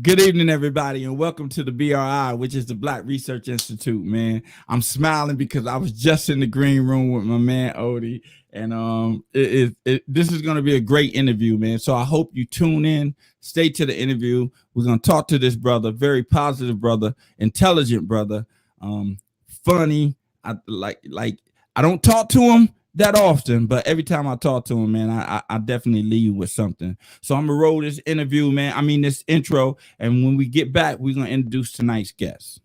Good evening, everybody, and welcome to the BRI, which is the Black Research Institute. Man, I'm smiling because I was just in the green room with my man Odie, and this is going to be a great interview, man. So I hope you tune in, stay to the interview. We're going to talk to this brother, very positive brother, intelligent brother, funny. I I don't talk to him that often, but every time I talk to him, man, I definitely leave with something. So I'm gonna roll this interview, man. I mean this intro, and when we get back, we're gonna introduce tonight's guest.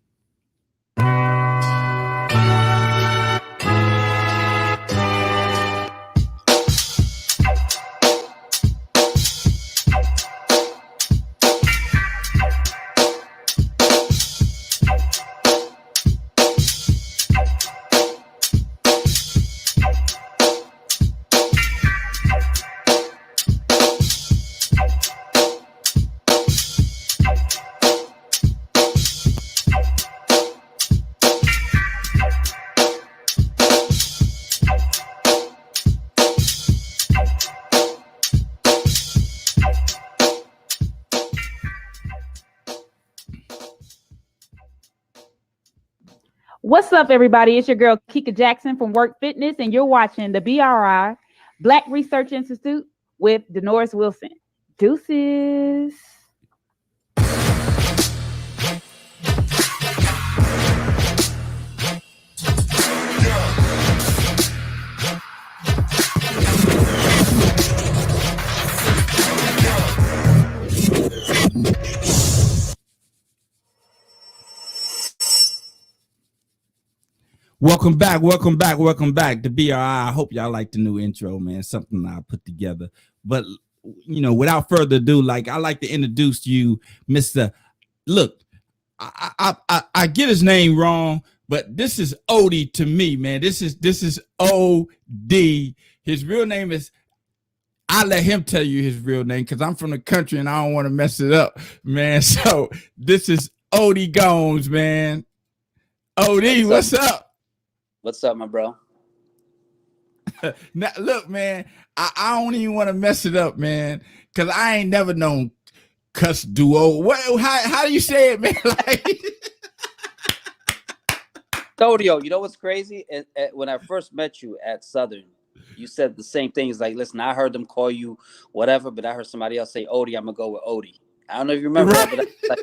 What's up, everybody? It's your girl Kika Jackson from Work Fitness, and you're watching the BRI Black Research Institute with Denoris Wilson. Deuces. Welcome back, welcome back, welcome back to BRI. I hope y'all like the new intro, man. Something I put together. But without further ado, I like to introduce you, Mr. Look, I get his name wrong, but this is Odie to me, man. This is OD. His real name is. I let him tell you his real name because I'm from the country and I don't want to mess it up, man. So this is Odie Gomes, man. OD, what's up? What's up, my bro? Now, look, man, I don't even want to mess it up, man, because I ain't never known Custodio. How do you say it, man? Custodio, you know what's crazy? When I first met you at Southern, you said the same thing. It's like, listen, I heard them call you whatever, but I heard somebody else say Odie. I'm going to go with Odie. I don't know if you remember that, but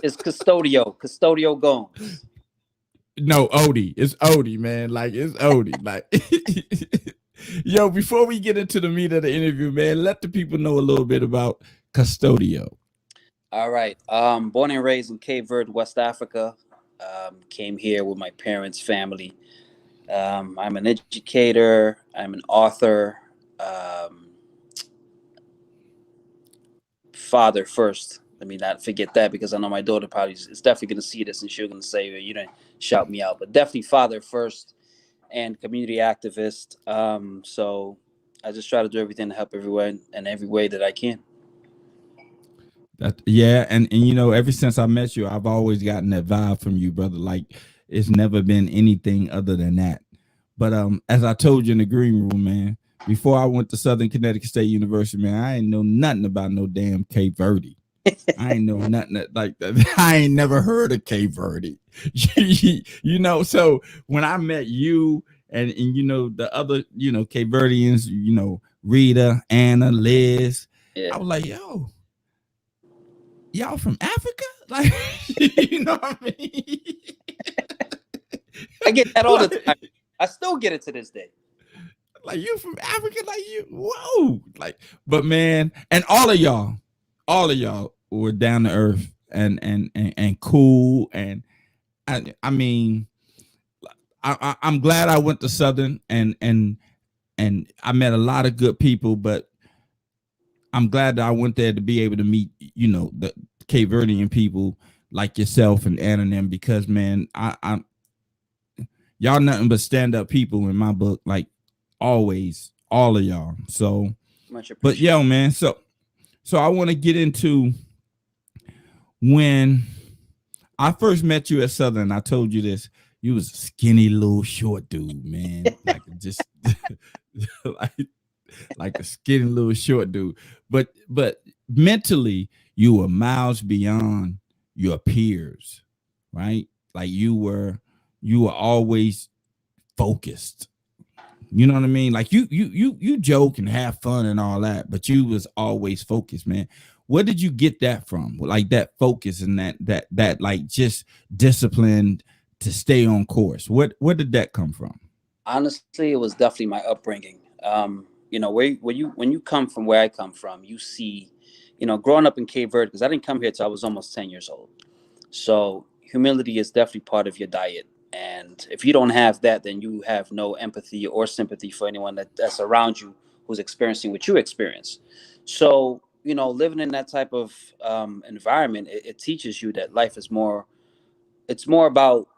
it's Custodio Gomes. No, Odie. It's Odie, man. It's Odie. Yo, before we get into the meat of the interview, man, let the people know a little bit about Custodio. All right. Born and raised in Cape Verde, West Africa. Came here with my parents' family. I'm an educator. I'm an author. Father first. Let me not forget that because I know my daughter probably is definitely going to see this and she's going to say, you didn't shout me out. But definitely father first and community activist. So I just try to do everything to help everyone in every way that I can. And ever since I met you, I've always gotten that vibe from you, brother. It's never been anything other than that. But as I told you in the green room, man, before I went to Southern Connecticut State University, man, I ain't know nothing about no damn Cape Verde. I ain't know nothing like that. I ain't never heard of Cape Verde. So when I met you and the other, Cape Verdeans, Rita, Anna, Liz, I was like, yo, y'all from Africa? You know what I mean? I get that all the time. I still get it to this day. You from Africa? Whoa. But man, and all of y'all were down to earth and cool. And I mean, I'm glad I went to Southern and I met a lot of good people, but I'm glad that I went there to be able to meet, the Cape Verdean people like yourself and Anna and them, because man, I'm y'all nothing but stand-up people in my book, always, all of y'all. So, but yo, man, so I want to get into when I first met you at Southern. I told you this. You was a skinny little short dude, man. like a skinny little short dude. But mentally you were miles beyond your peers, right? Like you were always focused. You know what I mean? Like you joke and have fun and all that, but you was always focused, man. Where did you get that from? Like that focus and that like just disciplined to stay on course. Where did that come from? Honestly, it was definitely my upbringing. When you come from where I come from, you see, growing up in Cape Verde, because I didn't come here till I was almost 10 years old. So humility is definitely part of your diet. And if you don't have that, then you have no empathy or sympathy for anyone that's around you who's experiencing what you experience. So, living in that type of environment, it teaches you that life is more, it's more about,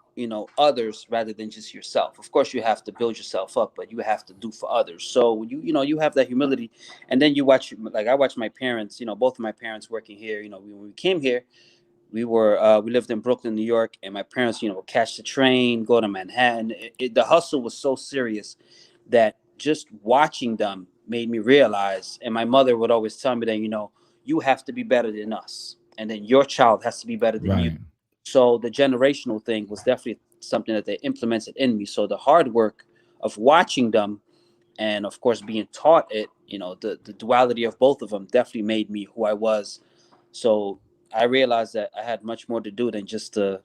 others rather than just yourself. Of course, you have to build yourself up, but you have to do for others. So when you have that humility, and then you watch, like I watch my parents, both of my parents working here. When we came here, we lived in Brooklyn, New York, and my parents, would catch the train, go to Manhattan. The hustle was so serious that just watching them made me realize. And my mother would always tell me that, you have to be better than us, and then your child has to be better than you. Right. So the generational thing was definitely something that they implemented in me. So the hard work of watching them, and of course being taught it, the duality of both of them definitely made me who I was. So I realized that I had much more to do than just to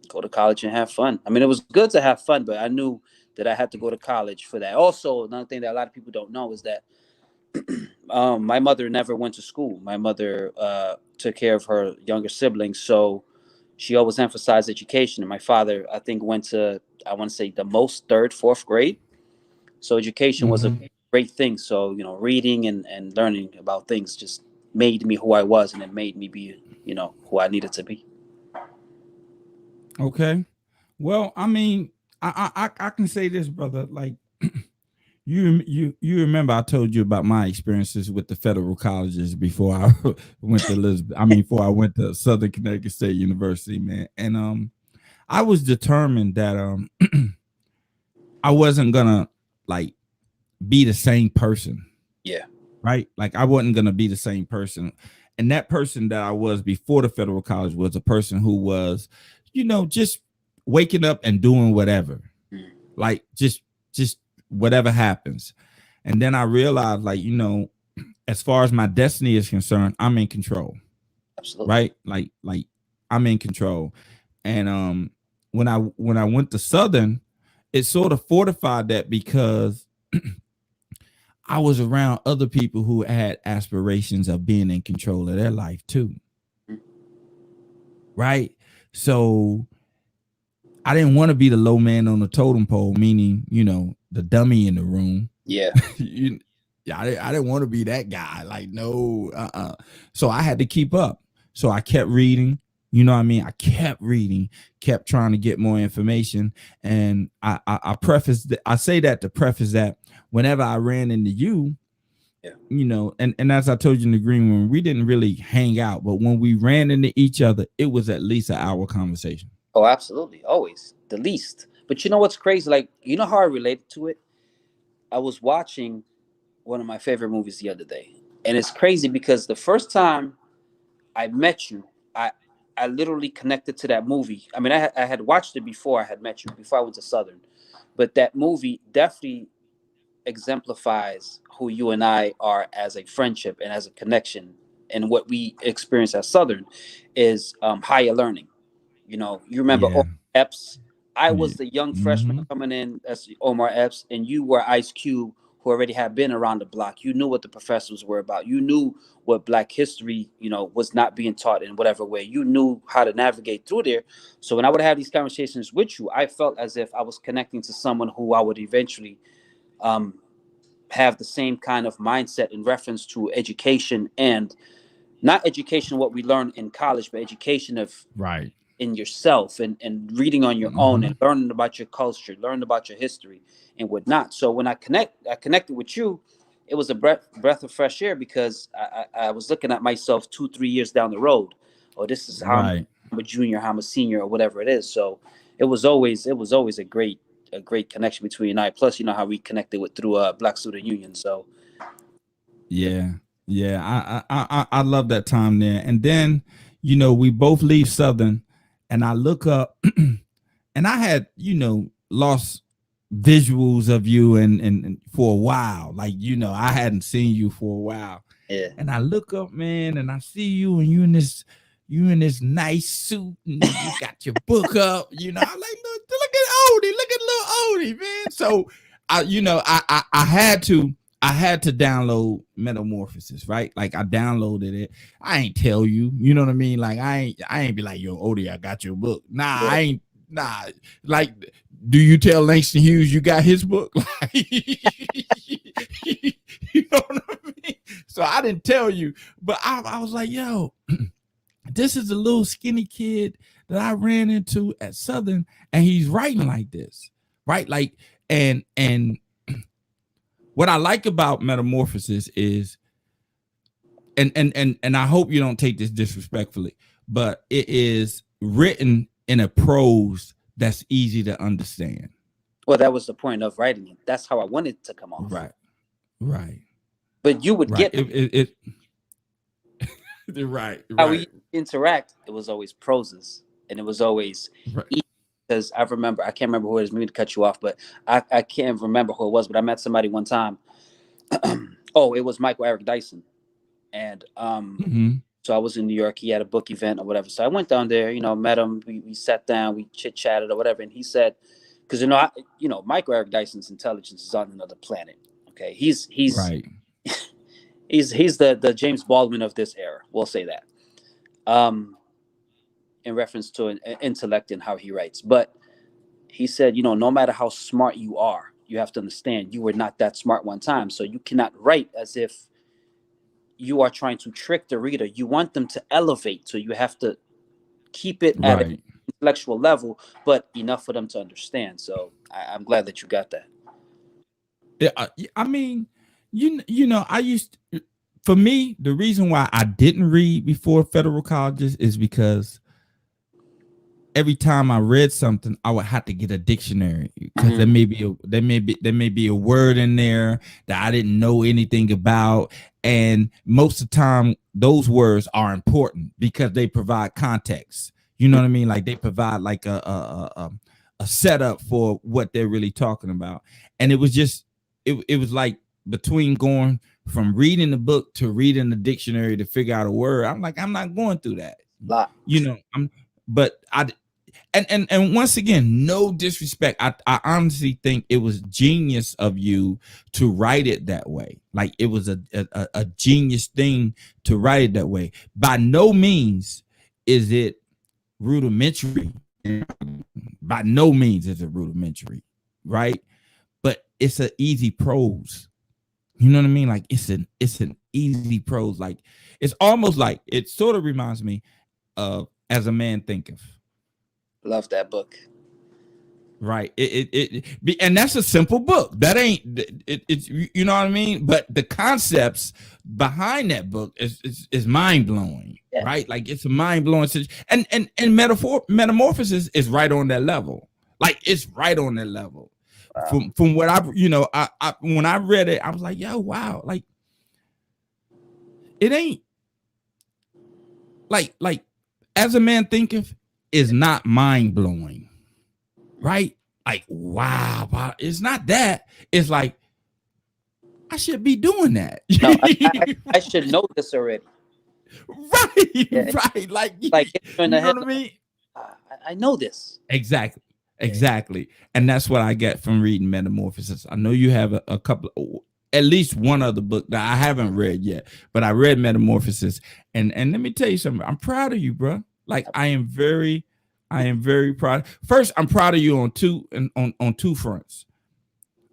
go to college and have fun. I mean, it was good to have fun, but I knew that I had to go to college for that. Also, another thing that a lot of people don't know is that my mother never went to school. My mother took care of her younger siblings, so she always emphasized education. And my father, I think, went to, I want to say, the most third, fourth grade. So education was a Mm-hmm. great thing. So, reading and learning about things just made me who I was, and it made me be, who I needed to be. Okay. Well, I mean, I can say this, brother. Like you remember I told you about my experiences with the federal colleges before I went to Elizabeth. I mean, before I went to Southern Connecticut State University, man. And I was determined that I wasn't gonna like be the same person, Yeah. right? Like I wasn't gonna be the same person. And that person that I was before the federal college was a person who was, just waking up and doing whatever. Mm. Like just whatever happens. And then I realized, like, as far as my destiny is concerned, I'm in control, Absolutely. right? Like I'm in control. And when I went to Southern, it sort of fortified that because I was around other people who had aspirations of being in control of their life too, Mm. right? So I didn't want to be the low man on the totem pole, meaning, the dummy in the room. Yeah. you, yeah, I didn't want to be that guy. Like, no, So I had to keep up. So I kept reading. You know what I mean? I kept reading, kept trying to get more information. And I say that to preface that whenever I ran into you, Yeah. and as I told you in the green room, we didn't really hang out, but when we ran into each other, it was at least an hour conversation. Oh, absolutely. Always the least. But you know what's crazy? Like, how I related to it? I was watching one of my favorite movies the other day. And it's crazy because the first time I met you, I literally connected to that movie. I mean, I had watched it before I had met you, before I went to Southern. But that movie definitely exemplifies who you and I are as a friendship and as a connection. And what we experience at Southern is higher learning. You remember Yeah. Omar Epps? I Yeah. was the young freshman Mm-hmm. coming in as Omar Epps, and you were Ice Cube, who already had been around the block. You knew what the professors were about. You knew what Black history, was not being taught in whatever way. You knew how to navigate through there. So when I would have these conversations with you, I felt as if I was connecting to someone who I would eventually um, have the same kind of mindset in reference to education, and not education what we learn in college, but education of Right. in yourself, and reading on your own, and Mm-hmm. learning about your culture, learning about your history and whatnot. So when I connected with you, it was a breath of fresh air, because I was looking at myself 2 3 years down the road. Oh, this is how Right. I'm a junior, how I'm a senior, or whatever it is. So it was always a great connection between you and I. Plus, you know how we connected with through Black Student Union. So Yeah. Yeah, I love that time there. And then, we both leave Southern, and I look up, and I had, lost visuals of you and for a while. Like, I hadn't seen you for a while. Yeah. And I look up, man, and I see you, and you in this nice suit, and you got your book up. I'm like, look at Odie, look at little Odie, man. So I had to download Metamorphosis, right? Like I downloaded it. I ain't tell you, you know what I mean? Like I ain't be like, yo, Odie, I got your book. Nah, Yeah. I ain't. Nah, like, do you tell Langston Hughes you got his book? Like, you know what I mean? So I didn't tell you, but I was like, yo, this is a little skinny kid that I ran into at Southern, and he's writing like this, right? Like, and what I like about Metamorphosis is, and I hope you don't take this disrespectfully, but it is written in a prose that's easy to understand. Well, that was the point of writing it. That's how I wanted it to come off. Right, right, But you would right. get Right, how right, we interact. It was always proses, and it was always right. easy because I remember. I can't remember who it is. Maybe to cut you off, but I can't remember who it was. But I met somebody one time. Oh, it was Michael Eric Dyson, and Mm-hmm. so I was in New York. He had a book event or whatever. So I went down there. Met him. We sat down. We chit chatted or whatever. And he said, because Michael Eric Dyson's intelligence is on another planet. Okay, Right, he's the James Baldwin of this era. We'll say that. Um, in reference to an intellect and how he writes. But he said, no matter how smart you are, you have to understand you were not that smart one time. So you cannot write as if you are trying to trick the reader. You want them to elevate. So you have to keep it at an right. intellectual level, but enough for them to understand. So I'm glad that you got that. Yeah, I mean, I used for me, the reason why I didn't read before federal colleges is because every time I read something, I would have to get a dictionary because Mhm. there may be a word in there that I didn't know anything about, and most of the time those words are important because they provide context. You know what I mean? Like they provide like a setup for what they're really talking about, and it was just it was like between going from reading the book to reading the dictionary to figure out a word. I'm like, I'm not going through that. Lot. But and once again, no disrespect. I honestly think it was genius of you to write it that way. Like it was a genius thing to write it that way. By no means is it rudimentary. By no means is it rudimentary, right? But it's an easy prose. You know what I mean? Like it's an easy prose. Like it's almost like it sort of reminds me of As a Man Thinketh. Love that book. Right. And that's a simple book. That ain't it's you know what I mean? But the concepts behind that book is mind blowing. Yeah. Right? Like it's a mind blowing and metamorphosis is right on that level. Like it's right on that level. Wow. From what I when I read it, I was like, yo, wow, like it ain't like As a Man Thinketh is not mind blowing, right? Like, wow, it's not that. It's like I should be doing that. No, I should know this already. Right, Yeah. right. Like Like in you the know head. what I mean? I know this. Exactly. Exactly. And that's what I get from reading Metamorphosis. I know you have a couple, at least one other book that I haven't read yet, but I read Metamorphosis. And let me tell you something. I'm proud of you, bro. Like I am very proud. First, I'm proud of you on two fronts.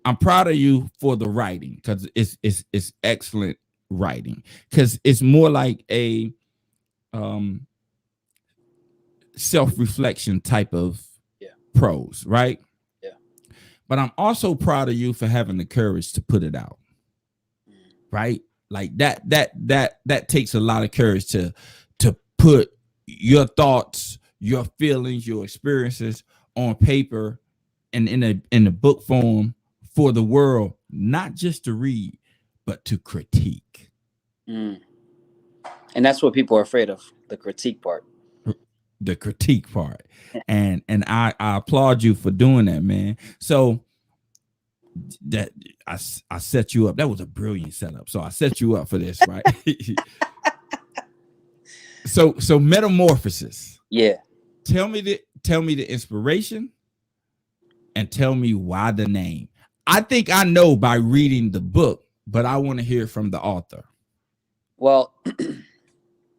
I'm proud of you for the writing because it's excellent writing. Because it's more like a um self-reflection type of Yeah. prose, right? Yeah. But I'm also proud of you for having the courage to put it out, Mm. right? Like that takes a lot of courage to put your thoughts, your feelings, your experiences on paper and in a book form for the world, not just to read, but to critique. Mm. And that's what people are afraid of, the critique part. The critique part. And I applaud you for doing that, man. So that I set you up. That was a brilliant setup. So I set you up for this, right? So metamorphosis. Yeah. Tell me the inspiration and tell me why the name. I think I know by reading the book, but I want to hear from the author. Well,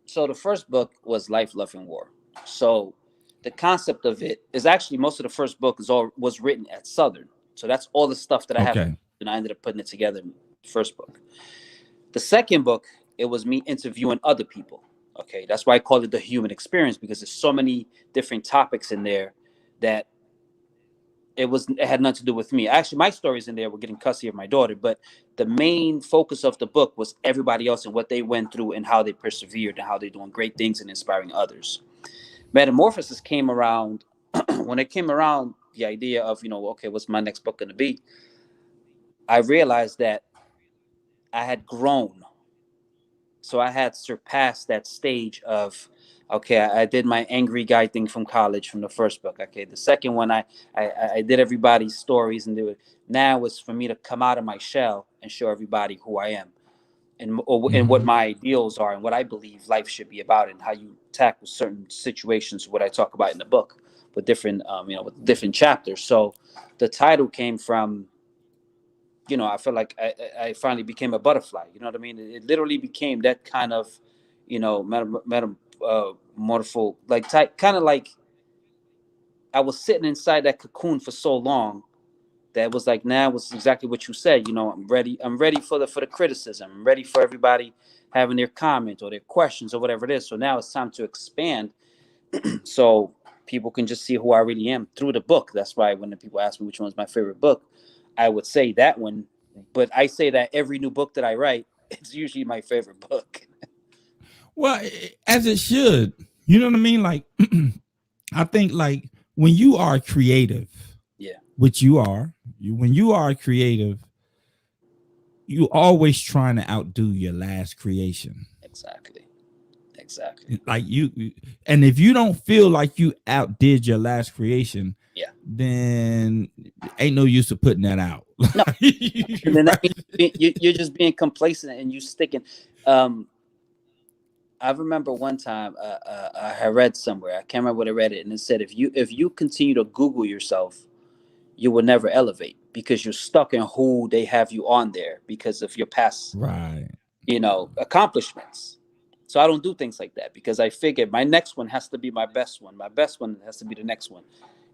so the first book was Life, Love, and War. So the concept of it is actually most of the first book was written at Southern. So that's all the stuff that I have, Okay. and I ended up putting it together in the first book. The second book, it was me interviewing other people. Okay, that's why I call it the human experience, because there's so many different topics in there that it had nothing to do with me. Actually, my stories in there were getting custody of my daughter, but the main focus of the book was everybody else and what they went through and how they persevered and how they're doing great things and inspiring others. Metamorphosis came around when it came around, the idea of, okay, what's my next book going to be? I realized that I had grown. So I had surpassed that stage of, okay, I did my angry guy thing from college from the first book. Okay, the second one, I did everybody's stories and do it. Now it's for me to come out of my shell and show everybody who I am and what my ideals are and what I believe life should be about and how you tackle certain situations. What I talk about in the book with different, with different chapters. So the title came from, I feel like I finally became a butterfly. You know what I mean? It literally became that kind of, metamorpho, like type, kind of like I was sitting inside that cocoon for so long that was like, now was exactly what you said. I'm ready. I'm ready for the criticism. I'm ready for everybody having their comments or their questions or whatever it is. So now it's time to expand, so people can just see who I really am through the book. That's why when the people ask me which one's my favorite book, I would say that one. But I say that every new book that I write, it's usually my favorite book. Well, as it should. You know what I mean? Like, I think like when you are creative, Yeah, which you are, when you are creative, you always trying to outdo your last creation. exactly. Exactly. Like and if you don't feel like you outdid your last creation, Yeah. then ain't no use of putting that out. No. And then that Right? means you're just being complacent and you sticking. I remember one time I read somewhere. I can't remember what I read it, and it said if you continue to Google yourself, you will never elevate because you're stuck in who they have you on there because of your past, Right. accomplishments. So I don't do things like that because I figured my next one has to be my best one. My best one has to be the next one.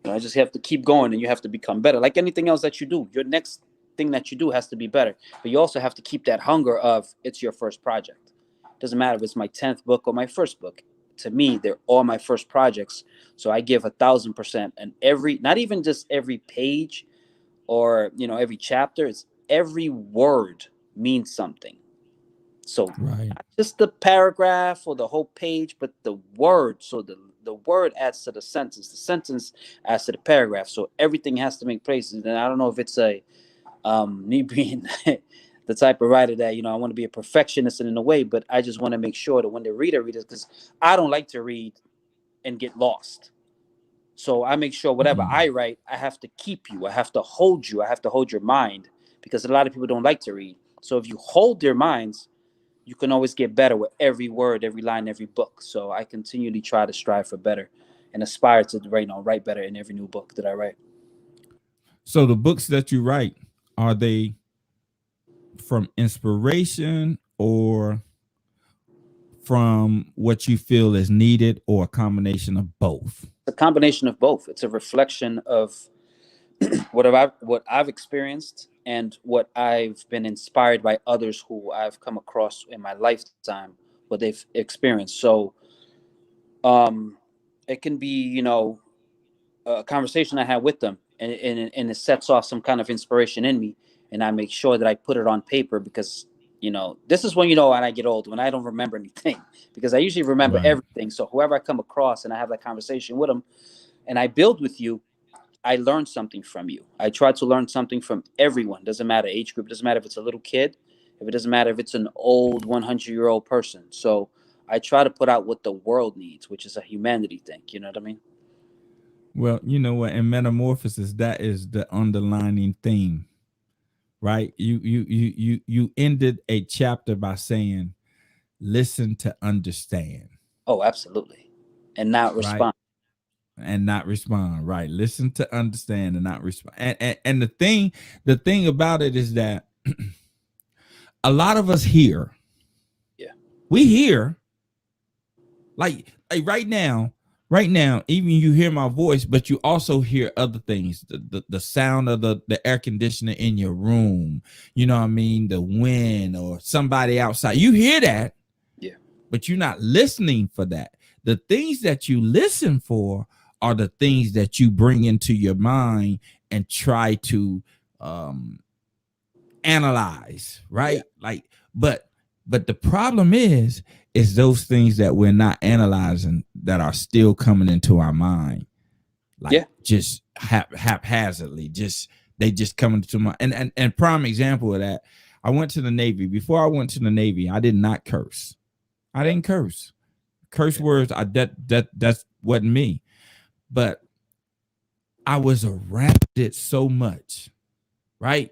I just have to keep going and you have to become better. Like anything else that you do, your next thing that you do has to be better. But you also have to keep that hunger of it's your first project. Doesn't matter if it's my 10th book or my first book. To me, they're all my first projects. So I give 1,000%. And not even just every page or, every chapter, it's every word means something. So Right. not just the paragraph or the whole page, but the word. So the word adds to the sentence adds to the paragraph. So everything has to make place. And I don't know if it's me being the type of writer that I want to be a perfectionist in a way, but I just want to make sure that when the reader reads, because I don't like to read and get lost. So I make sure whatever I write, I have to keep you. I have to hold you. I have to hold your mind because a lot of people don't like to read. So if you hold their minds, you can always get better with every word, every line, every book. So I continually try to strive for better and aspire to write better in every new book that I write. So the books that you write, are they from inspiration or from what you feel is needed or a combination of both? It's a combination of both. It's a reflection of what I've experienced and what I've been inspired by others who I've come across in my lifetime, what they've experienced. So um it can be, a conversation I had with them, and it sets off some kind of inspiration in me, and I make sure that I put it on paper because this is when when I get old, when I don't remember anything, because I usually remember Right. everything. So whoever I come across and I have that conversation with them, and I build with you, I learn something from you. I try to learn something from everyone. Doesn't matter age group. Doesn't matter if it's a little kid. If it doesn't matter if it's an old 100-year-old person. So I try to put out what the world needs, which is a humanity thing. You know what I mean? Well, you know what? In Metamorphosis, that is the underlining theme, right? You ended a chapter by saying, "Listen to understand," Oh, absolutely. And not right? respond. And not respond, right? Listen to understand and not respond. And the thing about it is that a lot of us hear, Yeah. we hear, like right now, even you hear my voice, but you also hear other things, the sound of the air conditioner in your room, you know what I mean, the wind or somebody outside, you hear that, Yeah. but you're not listening for that. The things that you listen for are the things that you bring into your mind and try to um analyze, Yeah. right? Like, but the problem is those things that we're not analyzing that are still coming into our mind, like Yeah. just haphazardly, just they just come into my and prime example of that. I went to the Navy. Before I went to the Navy, I did not curse. I Yeah. didn't curse Yeah. words. That's wasn't me. But I was around it so much, right?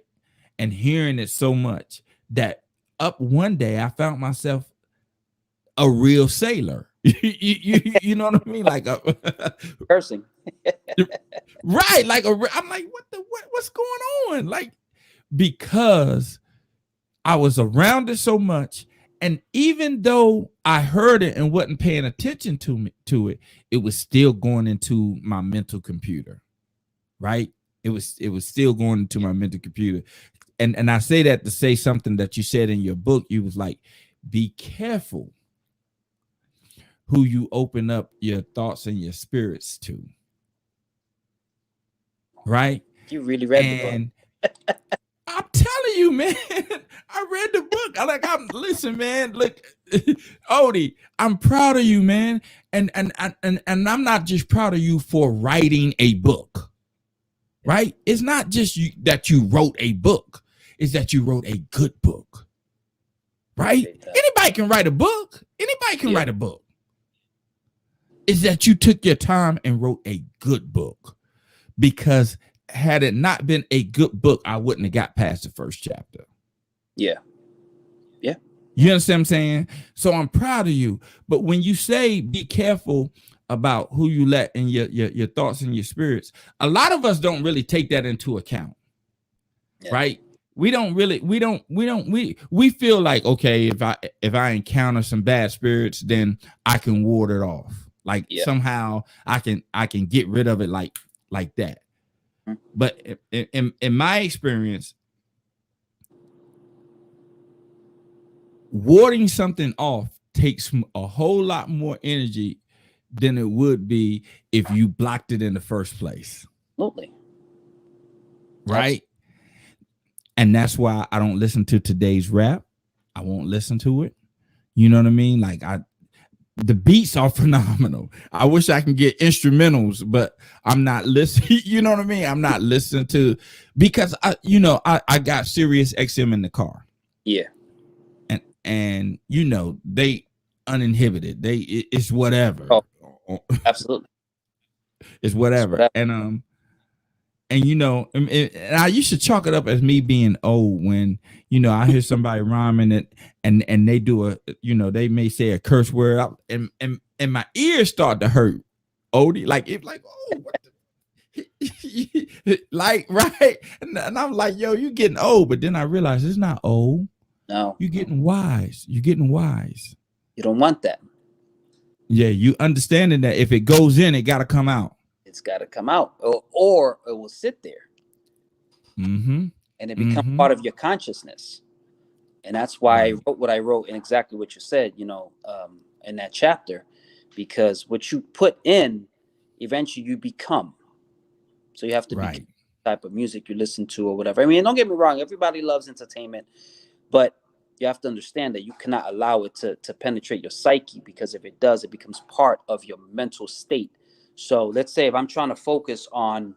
And hearing it so much that up one day I found myself a real sailor. You know what I mean? Like Cursing. right, like I'm like, what's going on? Like, because I was around it so much, and even though I heard it and wasn't paying attention to it, it was still going into my mental computer, right? It was still going into Yeah. my mental computer. And I say that to say something that you said in your book. You was like, be careful who you open up your thoughts and your spirits to, right? You really read the book. And I'm telling you, man, I read the book. I'm listen, man. Look, Odie, I'm proud of you, man. And I'm not just proud of you for writing a book, right? It's not just you that you wrote a book, it's that you wrote a good book, right? Appreciate that. Anybody can write a book. Anybody can Yeah. write a book. Is that you took your time and wrote a good book, because had it not been a good book, I wouldn't have got past the first chapter. Yeah. Yeah. You understand what I'm saying? So I'm proud of you. But when you say be careful about who you let in your thoughts and your spirits, a lot of us don't really take that into account, Yeah. right? We feel like, okay, if I encounter some bad spirits, then I can ward it off. Like Yeah. somehow I can get rid of it like that. Mhm. But in my experience, warding something off takes a whole lot more energy than it would be if you blocked it in the first place, Absolutely. right? And that's why I don't listen to today's rap. I won't listen to it. You know what I mean? Like the beats are phenomenal. I wish I can get instrumentals, but I'm not listening. You know what I mean? I'm not listening to, because I got Sirius XM in the car. Yeah. And they uninhibited. It's whatever. Oh, absolutely. It's It's whatever. whatever. And I used to chalk it up as me being old when I hear somebody rhyming it, and they do they may say a curse word, and my ears start to hurt. Odie, like it's like, oh, what the like, right? And I'm like, yo, you getting old. But then I realized it's not old. No. You're getting wise. You're getting wise. You don't want that. Yeah, you understanding that if it goes in, it got to come out. It's got to come out, or it will sit there, Mm-hmm. and it becomes Mm-hmm. part of your consciousness. And that's why I Right. wrote what I wrote, and exactly what you said, in that chapter, because what you put in, eventually you become. So you have to be Right. type of music you listen to or whatever. I mean, don't get me wrong, everybody loves entertainment, but you have to understand that you cannot allow it to penetrate your psyche, because if it does, it becomes part of your mental state. So let's say if I'm trying to focus on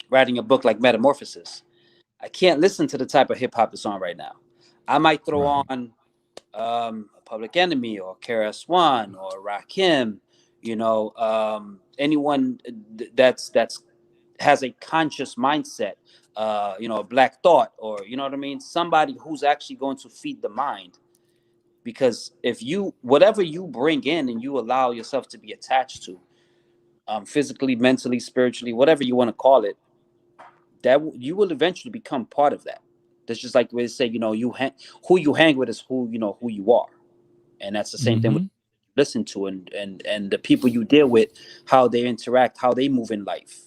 writing a book like Metamorphosis, I can't listen to the type of hip hop that's on right now. I might throw Right. on Public Enemy or KRS-One or Rakim, anyone that's has a conscious mindset, a Black Thought, or you know what I mean, somebody who's actually going to feed the mind. Because if you, whatever you bring in and you allow yourself to be attached to, physically, mentally, spiritually, whatever you want to call it, that you will eventually become part of that. That's just like we say, who you hang with is who you are, and that's the same thing with Mm-hmm. listen to, and the people you deal with, how they interact, how they move in life.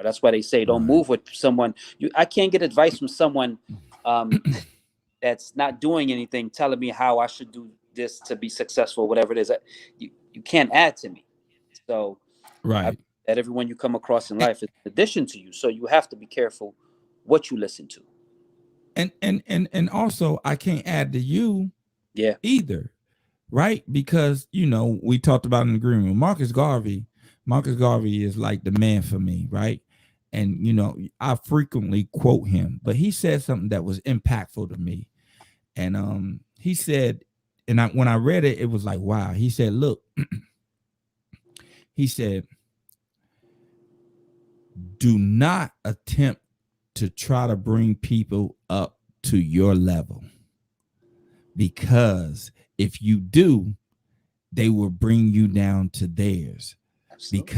That's why they say don't Right. move with someone. I can't get advice from someone um, that's not doing anything, telling me how I should do this to be successful, whatever it is. You can't add to me. So I Right. that everyone you come across in And, life is an addition to you. So you have to be careful what you listen to. and also I can't add to you Yeah, either, right? Because we talked about in the green room. Marcus Garvey. Marcus Garvey is like the man for me, right? And I frequently quote him, but he said something that was impactful to me. And he said, and when I read it, it was like, wow. He said, look, he said, do not attempt to try to bring people up to your level, because if you do, they will bring you down to theirs. absolutely.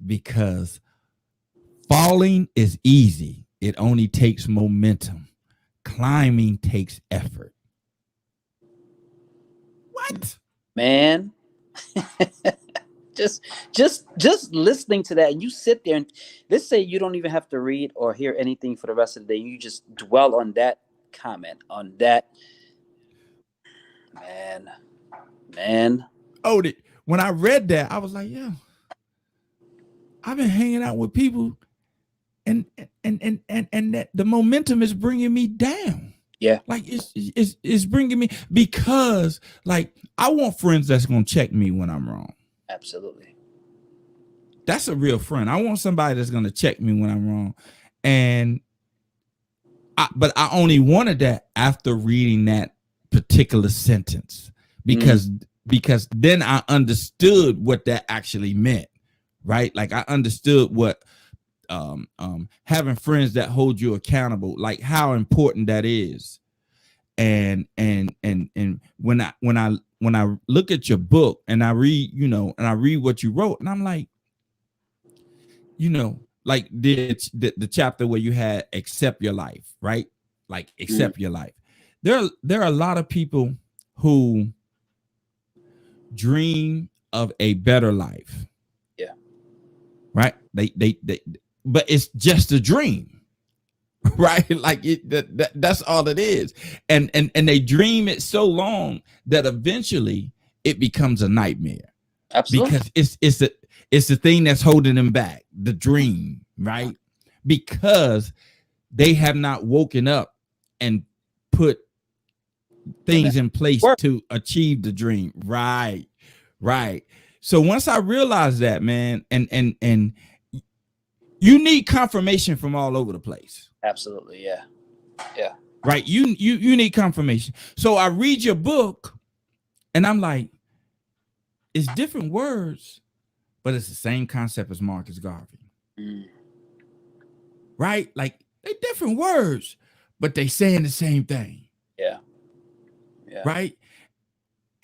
Because falling is easy. It only takes momentum. Climbing takes effort. What? Man, just just listening to that, and you sit there and let's say you don't even have to read or hear anything for the rest of the day. You just dwell on that comment, on that. Man, man. Oh, when I read that, I was like, yeah, I've been hanging out with people, and that the momentum is bringing me down. Yeah, Like it's bringing me, because like I want friends that's gonna check me when I'm wrong. absolutely. That's a real friend. I want somebody that's gonna check me when I'm wrong. And but I only wanted that after reading that particular sentence, Mm, because then I understood what that actually meant, right? Like I understood what having friends that hold you accountable, like how important that is. And when I look at your book and I read, and I read what you wrote, and I'm like, like the chapter where you had accept your life, right? Like mm, accept your life. There are a lot of people who dream of a better life, yeah, right? They but it's just a dream, right? Like that's all it is. And they dream it so long that eventually it becomes a nightmare, absolutely. because it's the thing that's holding them back, the dream, right? Because they have not woken up and put Put that things in place work. to achieve the dream. Right. Right. So once I realized that, man, and you need confirmation from all over the place. Absolutely, yeah, yeah. Right. You need confirmation. So I read your book and I'm like, it's different words, but it's the same concept as Marcus Garvey. Mm, Right? Like they different words, but they saying the same thing. yeah, yeah. Right?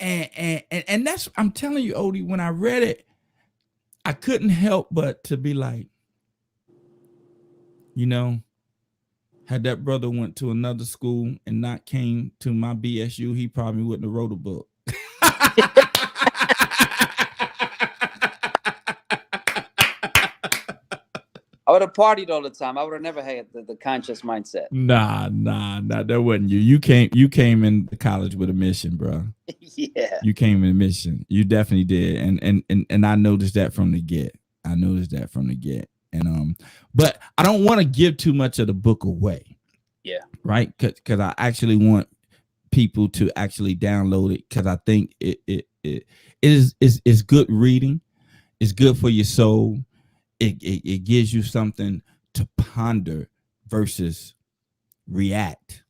And that's, I'm telling you, Odie, when I read it, I couldn't help but to be like, you know, had that brother went to another school and not came to my BSU, he probably wouldn't have wrote a book. I would have partied all the time. I would have never had the conscious mindset. Nah, that wasn't you. You came in college with a mission, bro. Yeah, You came in a mission. You definitely did. And I noticed that from the get. And but I don't want to give too much of the book away. yeah, Right? Because I actually want people to actually download it, because I think it is good reading. It's good for your soul. It gives you something to ponder versus react,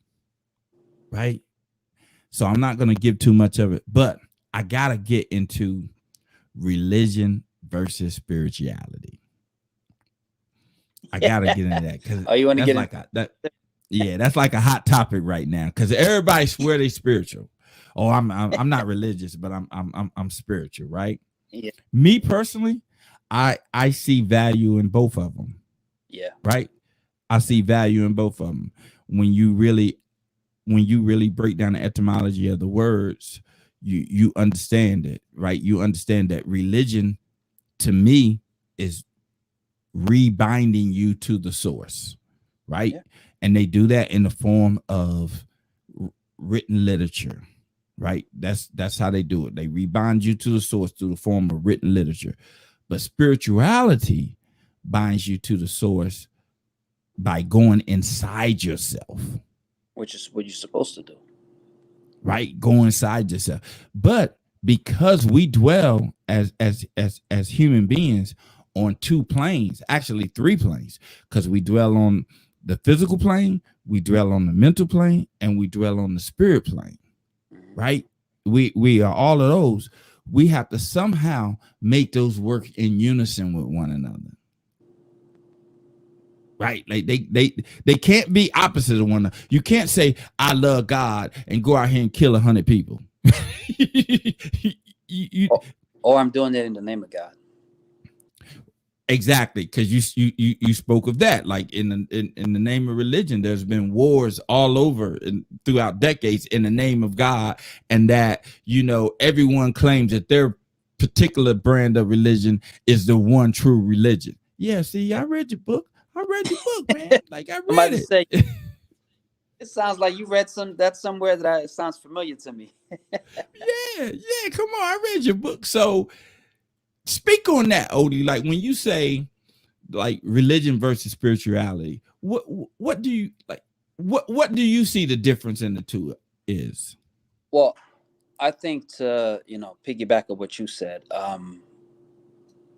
right? So I'm not going to give too much of it, but I got to get into religion versus spirituality. I got to get into that because Oh, you want to that's get in? like that's like a hot topic right now because everybody swear they spiritual. Oh, I'm not religious, but I'm spiritual, right? Yeah. Me personally, I see value in both of them, Yeah. right? I see value in both of them. When you really break down the etymology of the words, you understand it, right? You understand that religion to me is rebinding you to the source, right? Yeah. And they do that in the form of written literature, right? That's how they do it. They rebind you to the source through the form of written literature. But spirituality binds you to the source by going inside yourself, Which is what you're supposed to do. right? Go inside yourself. But because we dwell as human beings on two planes, actually three planes, because we dwell on the physical plane, we dwell on the mental plane, and we dwell on the spirit plane, Mhm. right? We are all of those. We have to somehow make those work in unison with one another. Right, like they can't be opposite of one another. You can't say I love God and go out here and kill 100 people. You- Or I'm doing it in the name of God. exactly, because you spoke of that. Like in the name of religion, there's been wars all over and throughout decades in the name of God, and that everyone claims that their particular brand of religion is the one true religion. Yeah, see, I read your book. I read your book, man. Like I I'm about read to say, it. it sounds like you read that somewhere it sounds familiar to me. Yeah. Come on, I read your book. So speak on that, Odie. Like when you say like religion versus spirituality, what do you like? What do you see the difference in the two is? Well, I think to piggyback on what you said,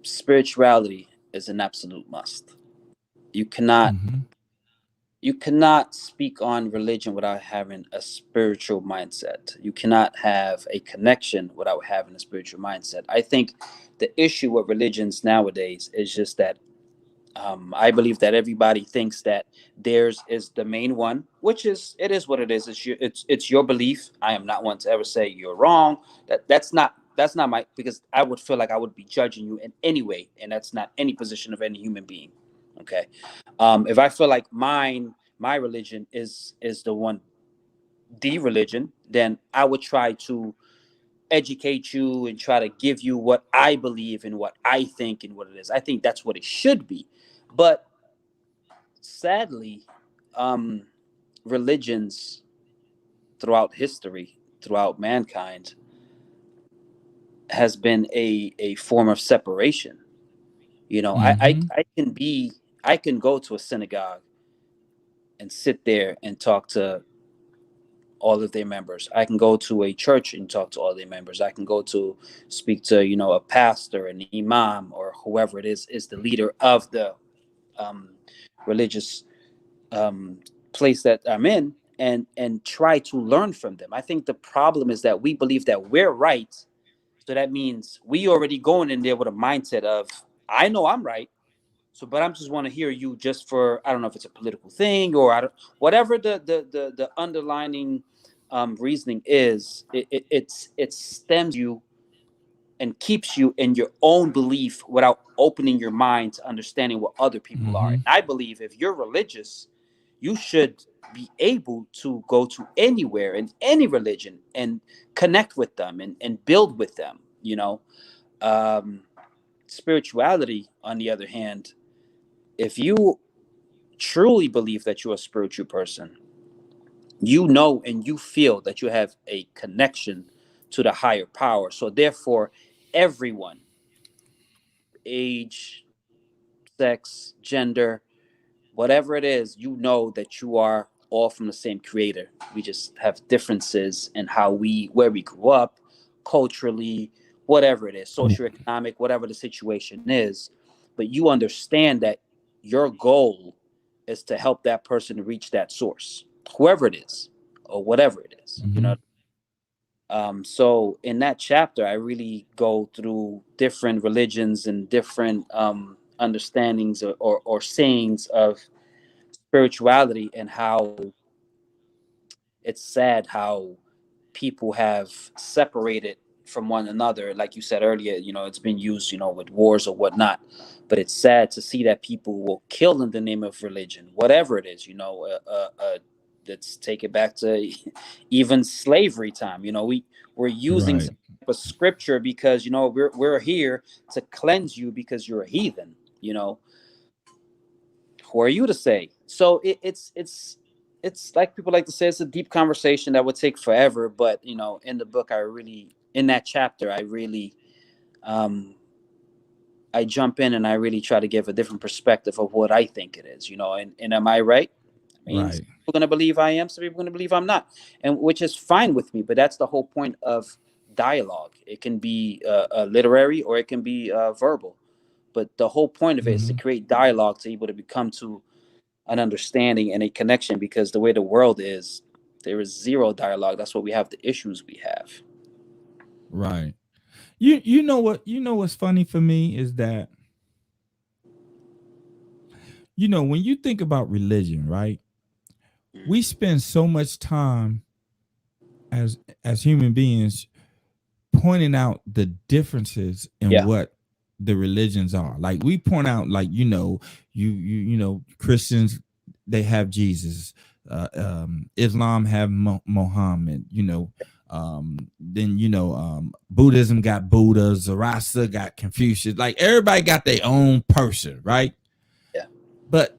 spirituality is an absolute must. You cannot Mm-hmm. you cannot speak on religion without having a spiritual mindset. You cannot have a connection without having a spiritual mindset. I think the issue with religions nowadays is just that I believe that everybody thinks that theirs is the main one, which it is what it is. It's your belief. I am not one to ever say you're wrong. That's not my, because I would feel like I would be judging you in any way, and that's not any position of any human being. Okay, if I feel like my religion is the religion, then I would try to educate you and try to give you what I believe and what I think and what it is. I think that's what it should be. But sadly, um, religions throughout history, throughout mankind, has been a form of separation. Mm-hmm. I can go to a synagogue and sit there and talk to all of their members. I can go to a church and talk to all their members. I can go to speak to a pastor, an imam, or whoever it is the leader of the um, religious um, place that I'm in, and try to learn from them. I think the problem is that we believe that we're right, so that means we already going in there with a mindset of I know I'm right. So, but I'm just want to hear you just for, I don't know if it's a political thing or whatever the underlining reasoning is. It stems you and keeps you in your own belief without opening your mind to understanding what other people are. Mm-hmm. And I believe if you're religious, you should be able to go to anywhere in any religion and connect with them and build with them. Um, Spirituality, on the other hand, if you truly believe that you're a spiritual person, you know and you feel that you have a connection to the higher power. So therefore, everyone, age, sex, gender, whatever it is, you know that you are all from the same creator. We just have differences in where we grew up, culturally, whatever it is, socioeconomic, whatever the situation is. But you understand that your goal is to help that person reach that source, whoever it is. or whatever it is. You Mm-hmm. know. So in that chapter, I really go through different religions and different understandings or sayings of spirituality, and how it's sad how people have separated from one another. Like you said earlier, it's been used, with wars or whatnot. But it's sad to see that people will kill in the name of religion, whatever it is. Let's take it back to even slavery time. We're using Right. some type of scripture because we're here to cleanse you because you're a heathen. You know, who are you to say? So it's like people like to say, it's a deep conversation that would take forever. But in the book, in that chapter, um, I jump in and I really try to give a different perspective of what I think it is. And am I right? I mean, some Right. people are going to believe I am, some people are going to believe I'm not, and which is fine with me. But that's the whole point of dialogue. It can be literary or it can be verbal. But the whole point of it is to Mm-hmm. create dialogue, to able to become to an understanding and a connection, because the way the world is, there is zero dialogue. That's what we have, the issues we have. Right. You know what's funny for me is that when you think about religion, right? We spend so much time as human beings pointing out the differences in Yeah, what the religions are. Like we point out, like Christians, they have Jesus, Islam have Muhammad, then Buddhism got Buddha, Zoroaster got Confucius. Like everybody got their own person, right? yeah, But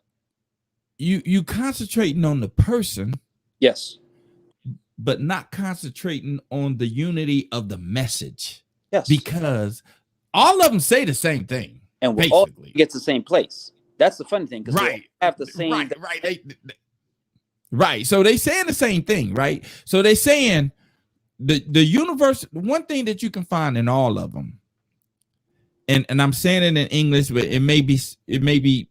you concentrating on the person, yes, but not concentrating on the unity of the message, yes. because all of them say the same thing, And we're all basically. get to the same place. That's the funny thing, because they all Right, have the same. right. Right. So they saying the same thing, right? So they saying the universe. One thing that you can find in all of them, and I'm saying it in English, but it may be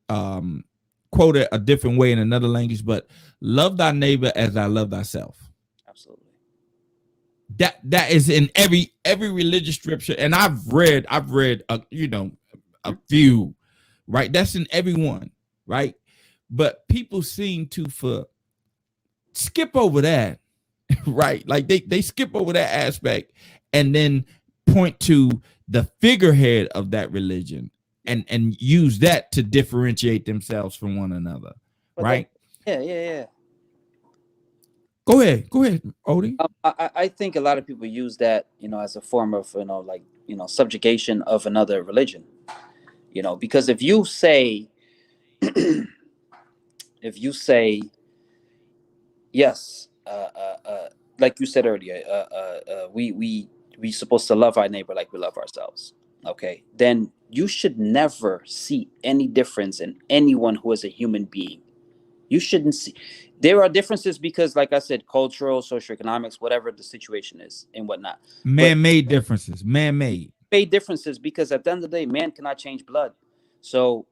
um quoted a different way in another language. But love thy neighbor as I love thyself. Absolutely. That is in every religious scripture, and I've read a few, right? That's in everyone, right? But people seem to for skip over that, right? Like they skip over that aspect and then point to the figurehead of that religion and use that to differentiate themselves from one another, But right? yeah. Go ahead, Odie. I think a lot of people use that, as a form of, like, subjugation of another religion. Because if you say yes, like you said earlier, we supposed to love our neighbor like we love ourselves. Okay, then you should never see any difference in anyone who is a human being. You shouldn't see. There are differences because, like I said, cultural, socioeconomics, whatever the situation is, and whatnot. But Man-made differences, man-made. made differences because at the end of the day, man cannot change blood. So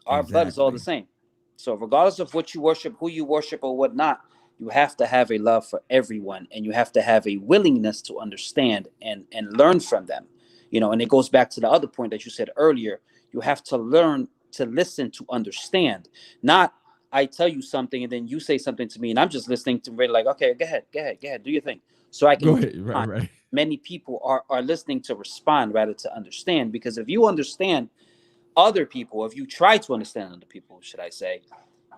our blood is all the Exactly. same. So regardless of what you worship, who you worship, or whatnot, you have to have a love for everyone, and you have to have a willingness to understand and learn from them. And it goes back to the other point that you said earlier. You have to learn to listen to understand, not I tell you something and then you say something to me and I'm just listening to really like, okay, go ahead, do your thing, so I Go can ahead. Right, respond. right. Many people are listening to respond rather to understand, because if you understand other people, if you try to understand other people, should I say,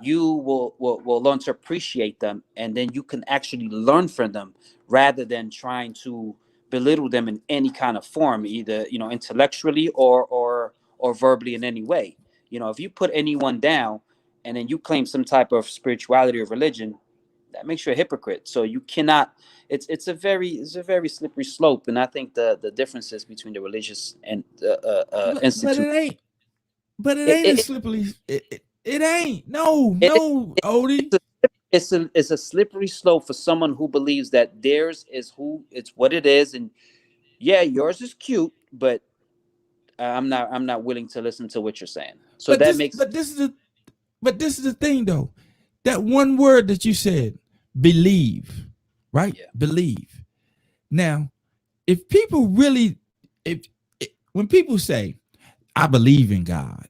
you will learn to appreciate them, and then you can actually learn from them rather than trying to belittle them in any kind of form, either intellectually or verbally in any way. If you put anyone down and then you claim some type of spirituality or religion, that makes you a hypocrite. So you cannot. It's a very slippery slope, and I think the differences between the religious and But institute. it ain't. But it It, ain't a it, slippery. It ain't. No, it, no, it, Odie. it's a slippery slope for someone who believes that theirs is who it's what it is, and yeah, yours is cute, but I'm not willing to listen to what you're saying. So But that this, makes but this is the, but this is the thing though. That one word that you said, believe, right? Yeah. Believe. Now, if people really, when people say, I believe in God,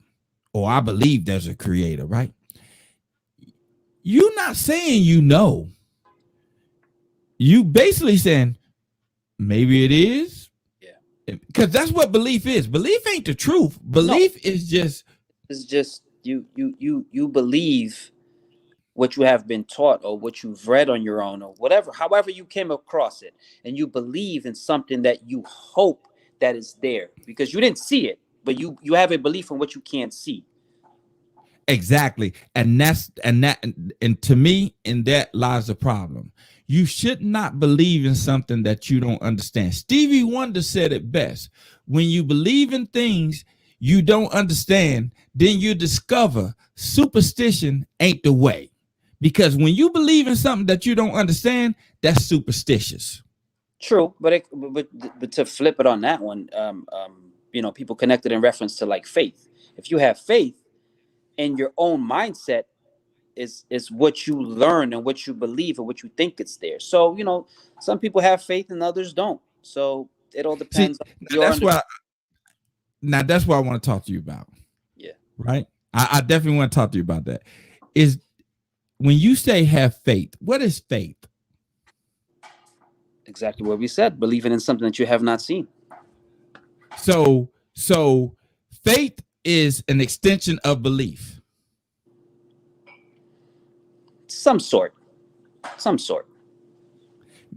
or I believe there's a creator, right? You're not saying you know. You basically saying maybe it is, Yeah. because that's what belief is. Belief ain't the truth. No, Belief is just it's just you believe what you have been taught or what you've read on your own or whatever, however you came across it, and you believe in something that you hope that is there because you didn't see it, but you have a belief in what you can't see. exactly, and to me, in that lies the problem. You should not believe in something that you don't understand. Stevie Wonder said it best: when you believe in things you don't understand, then you discover superstition ain't the way. Because when you believe in something that you don't understand, that's superstitious. True, but to flip it on that one, people connected in reference to like faith. If you have faith in your own mindset, is what you learn and what you believe and what you think it's there. So some people have faith and others don't. So it all See, depends on now your that's understanding. what that's what I want to talk to you about. Yeah, Right? I definitely want to talk to you about that. Is when you say have faith, what is faith? exactly what we said. Believing in something that you have not seen. So faith is an extension of belief. Some sort. Some sort.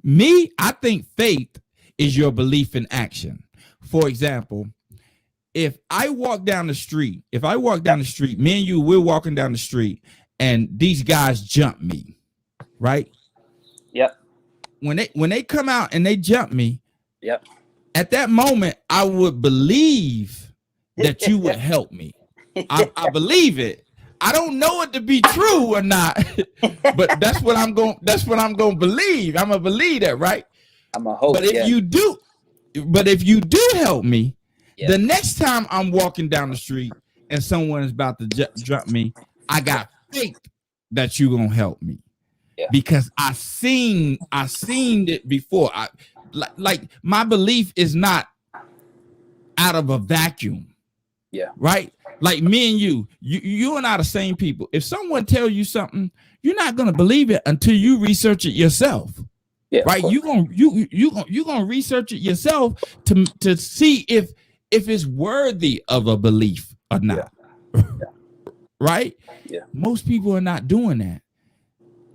Me, I think faith is your belief in action. For example, if I walk down the street, me and you, we're walking down the street, and these guys jump me, right? Yep. When they come out and they jump me, Yep. at that moment, I would believe that you would help me. I believe it. I don't know it to be true or not, but that's what I'm going. That's what I'm going to believe. I'm gonna believe that, right? I'm a hope. But if Yeah. you do, but if you do help me, Yeah. the next time I'm walking down the street and someone is about to jump me, I got faith that you're gonna help me Yeah. because I seen it before. Like my belief is not out of a vacuum, Yeah. right? Like me and you and I the same people. If someone tells you something, you're not gonna believe it until you research it yourself. Yeah. Right? You gonna research it yourself to see if it's worthy of a belief or not. Yeah. Right? Yeah. Most people are not doing that.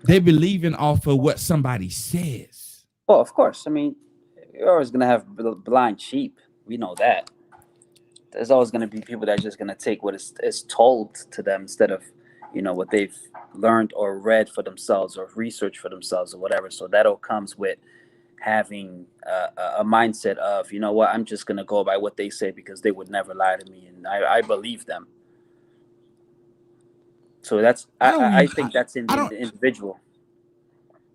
They're believing off of what somebody says. Well, of course. I mean, you're always gonna have blind sheep. We know that. There's always gonna be people that are just gonna take what is told to them instead of, what they've learned or read for themselves or researched for themselves or whatever. So that all comes with having a mindset of, you know what, I'm just gonna go by what they say because they would never lie to me, and I believe them. So that's I don't I even think that's in I the don't individual.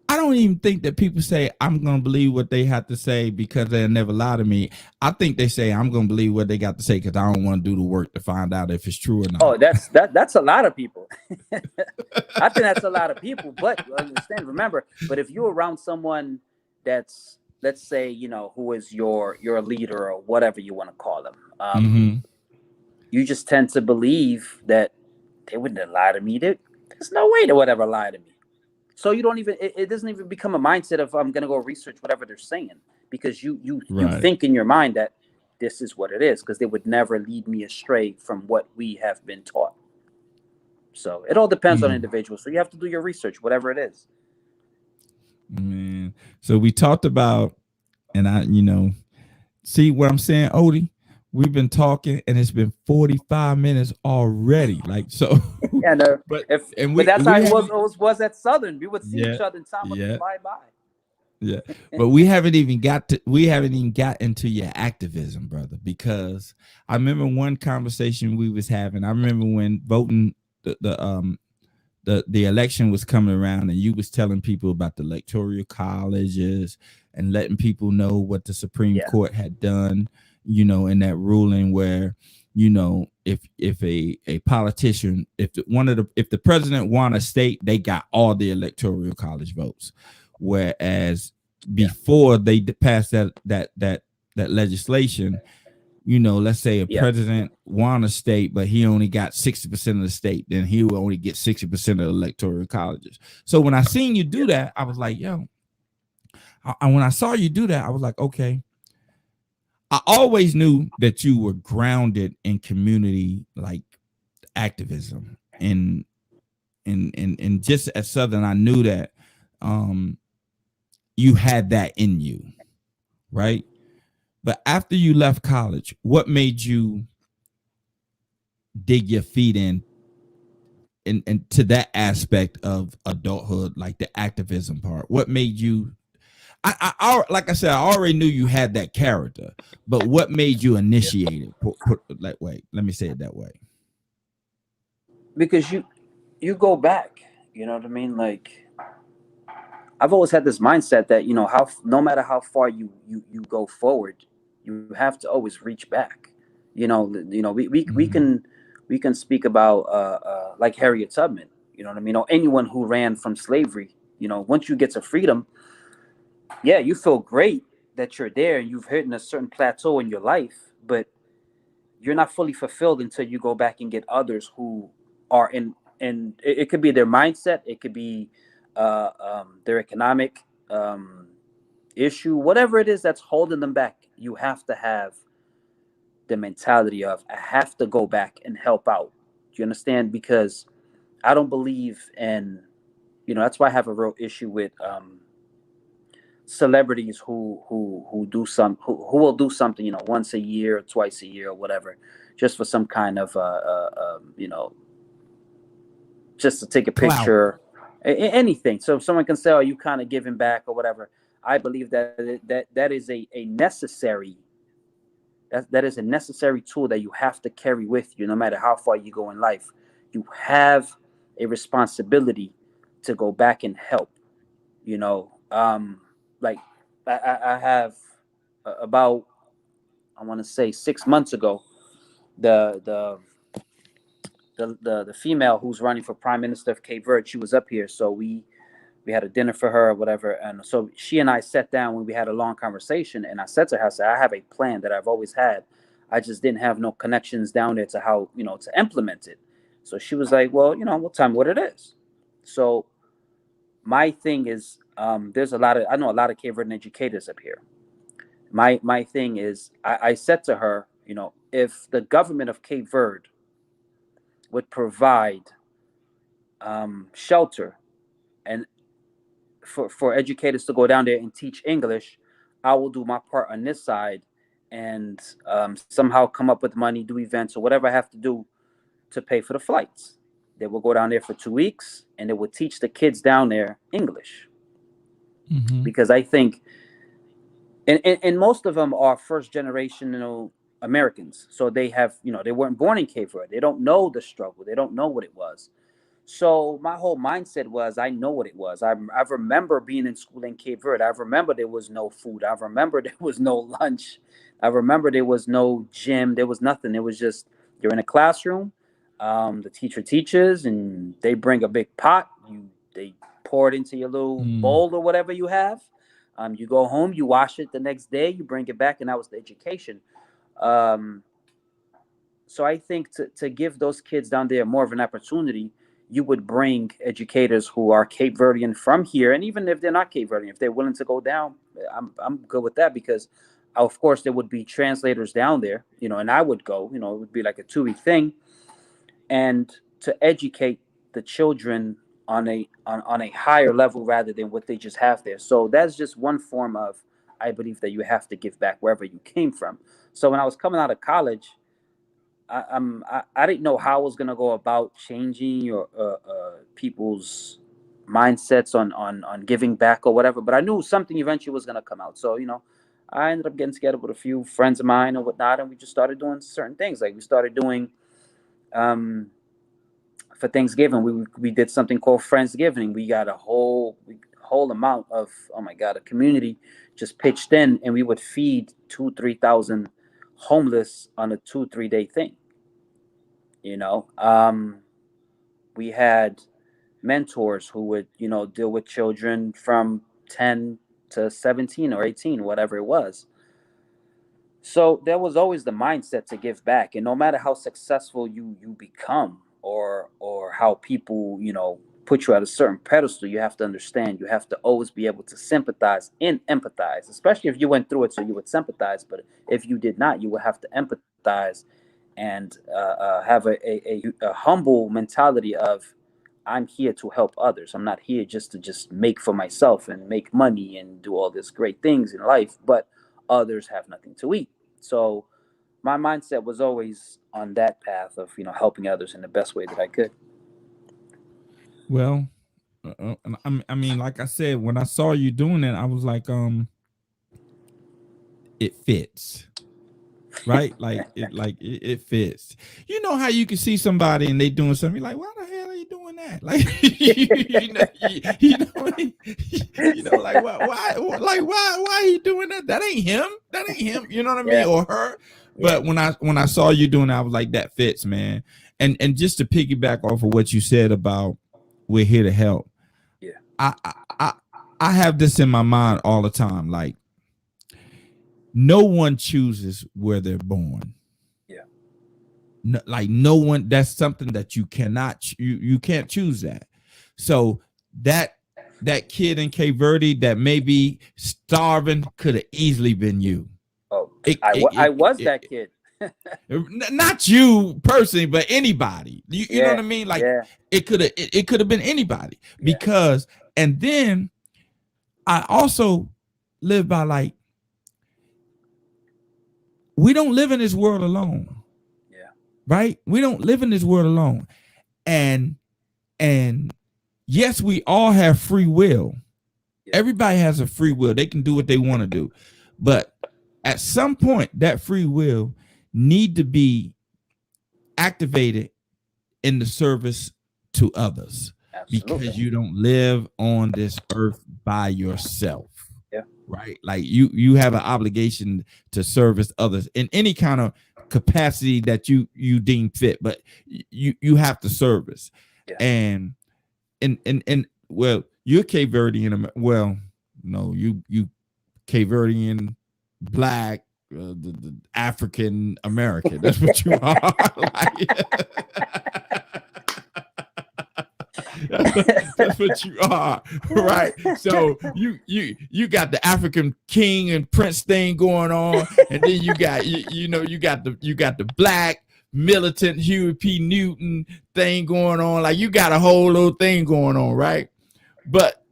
I don't even think that people say I'm gonna believe what they have to say because they'll never lie to me. I think they say I'm gonna believe what they got to say because I don't want to do the work to find out if it's true or not. Oh, that's a lot of people. I think that's a lot of people, but understand, remember, but if you're around someone that's, let's say, who is your leader or whatever you want to call them, Mm-hmm. you just tend to believe that they wouldn't lie to me. There's no way they would ever lie to me. So you don't even, it doesn't even become a mindset of I'm gonna go research whatever they're saying, because you Right. think in your mind that this is what it is, because they would never lead me astray from what we have been taught. So it all depends on Mm. individuals. So you have to do your research, whatever it is. Man. So we talked about, and see what I'm saying, Odie? We've been talking and it's been 45 minutes already. Like, so, Yeah, no, but, if and but that's how we it was haven't, always was at Southern. We would see yeah, each other and time would yeah, fly by. yeah. But we haven't even got into your activism, brother, because I remember one conversation we was having. I remember when voting, the election was coming around, and you was telling people about the electoral colleges and letting people know what the Supreme Yeah. Court had done, in that ruling where if a politician, if the president won a state, they got all the electoral college votes, whereas Yeah. before they passed that legislation, let's say a Yeah. president won a state, but he only got 60% of the state, then he will only get 60% of the electoral colleges. So when I seen you do Yeah. that, I was like, yo, when I saw you do that, I was like, okay. I always knew that you were grounded in community like activism and just at Southern, I knew that um you had that in you, right? But after you left college, what made you dig your feet in to that aspect of adulthood, like the activism part? What made you? Like I said, I already knew you had that character, but what made you Yeah. initiate it? Let me say it that way. Because you go back, you know what I mean? Like, I've always had this mindset that, how no matter how far you go forward, you have to always reach back. We Mm-hmm. can speak about like Harriet Tubman, you know what I mean, or anyone who ran from slavery. Once you get to freedom, yeah, you feel great that you're there and you've hit a certain plateau in your life, but you're not fully fulfilled until you go back and get others who are in. And it could be their mindset, it could be their economic um, issue, whatever it is that's holding them back. You have to have the mentality of, I have to go back and help out. Do you understand? Because I don't believe in, that's why I have a real issue with celebrities who do who will do something, once a year or twice a year or whatever, just for some kind of just to take a Clout. picture, anything. So someone can say, "Oh, you kind of giving back or whatever." I believe that is a necessary, that is a necessary tool that you have to carry with you, no matter how far you go in life. You have a responsibility to go back and help. Like I have about, I want to say 6 months ago, the the the female who's running for prime minister of Cape Verde, she was up here, so we had a dinner for her or whatever, and so she and I sat down when we had a long conversation, and I said to her, I said, I have a plan that I've always had. I just didn't have no connections down there to how, to implement it. So she was like, well, we'll tell me what it is. So my thing is, I know a lot of Cape Verdean educators up here. My thing is, I said to her, if the government of Cape Verde would provide shelter and for educators to go down there and teach English, I will do my part on this side and somehow come up with money, do events or whatever I have to do to pay for the flights. They will go down there for 2 weeks and they will teach the kids down there English, Mm-hmm. because I think, and most of them are first generation, Americans. So they have, they weren't born in Cape Verde. They don't know the struggle. They don't know what it was. So my whole mindset was, I know what it was. I remember being in school in Cape Verde. I remember there was no food. I remember there was no lunch. I remember there was no gym. There was nothing. It was just, you're in a classroom. The teacher teaches, and they bring a big pot. They pour it into your little Mm. bowl or whatever you have. You go home, you wash it the next day, you bring it back, and that was the education. Um, so I think to give those kids down there more of an opportunity, you would bring educators who are Cape Verdean from here, and even if they're not Cape Verdean, if they're willing to go down, I'm good with that, because of course there would be translators down there, and I would go, it would be like a 2 week thing, and to educate the children on a higher level rather than what they just have there. So that's just one form of, I believe, that you have to give back wherever you came from. So when I was coming out of college, I didn't know how I was gonna go about changing your people's mindsets on giving back or whatever, but I knew something eventually was gonna come out. So I ended up getting together with a few friends of mine or whatnot, and we just started doing certain things. Like we started doing um, for Thanksgiving, we did something called Friendsgiving. We got a whole amount of, oh my god, a community just pitched in, and we would feed 2-3 thousand homeless on a 2-3 day thing. You know, we had mentors who would, deal with children from 10 to 17 or 18, whatever it was. So there was always the mindset to give back, and no matter how successful you become, or how people, put you at a certain pedestal, you have to understand, you have to always be able to sympathize and empathize, especially if you went through it, so you would sympathize. But if you did not, you would have to empathize, and have a humble mentality of, I'm here to help others. I'm not here just to make for myself and make money and do all these great things in life, but others have nothing to eat. So my mindset was always on that path of, helping others in the best way that I could. Well, I mean, like I said, when I saw you doing it, I was like, it fits, right? It fits. You know how you can see somebody and they doing something, you're like, why the hell are you doing that? Like, like why are you doing that? That ain't him. That ain't him. You know what I mean? Yeah, Or her. yeah, But when I saw you doing that, I was like, that fits, man. And just to piggyback off of what you said about we're here to help. yeah, I I I I have this in my mind all the time. Like, no one chooses where they're born. yeah, No, like no one. That's something that you cannot. You can't choose that. So that that kid in Cape Verde that may be starving could have easily been you. oh, It, it, I it, was it, that kid. not you personally, but anybody. You know what Yeah, I mean? Like, yeah, it could have been anybody, yeah, because, and then I also live by, like, we don't live in this world alone, yeah, right? We don't live in this world alone. And and yes, we all have free will. yeah, Everybody has a free will. They can do what they want to do. But at some point, that free will need to be activated in the service to others, absolutely. because you don't live on this earth by yourself, Yeah, right? Like, you have an obligation to service others in any kind of capacity that you deem fit, but you have to service. yeah. And and well, you're Cape Verdean. Well, no, you Cape Verdean, black, the African American. That's what you are. That's what you are, right? So you got the African king and prince thing going on, and then you got you got the black militant Huey P. Newton thing going on. Like, you got a whole little thing going on, right? But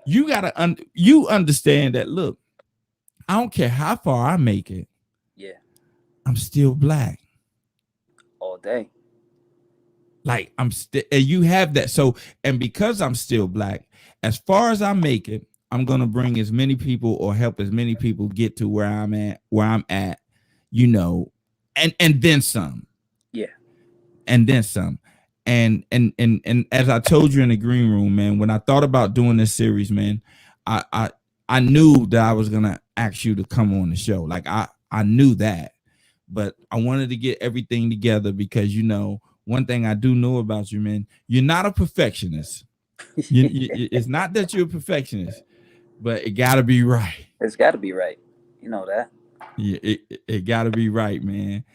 you understand that. Look, I don't care how far I make it, Yeah, I'm still black. all day. Like, I'm still, and you have that. So, and because I'm still black, as far as I make it, I'm gonna bring as many people, or help as many people get to where I'm at, you know, and then some, Yeah, and then some. And as I told you in the green room, man, when I thought about doing this series, man, I I I knew that I was gonna ask you to come on the show. Like, I knew that, but I wanted to get everything together, because, one thing I do know about you, man, you're not a perfectionist. It's not that you're a perfectionist, but it got to be right. it's got to be right. You know that. Yeah, it got to be right, man.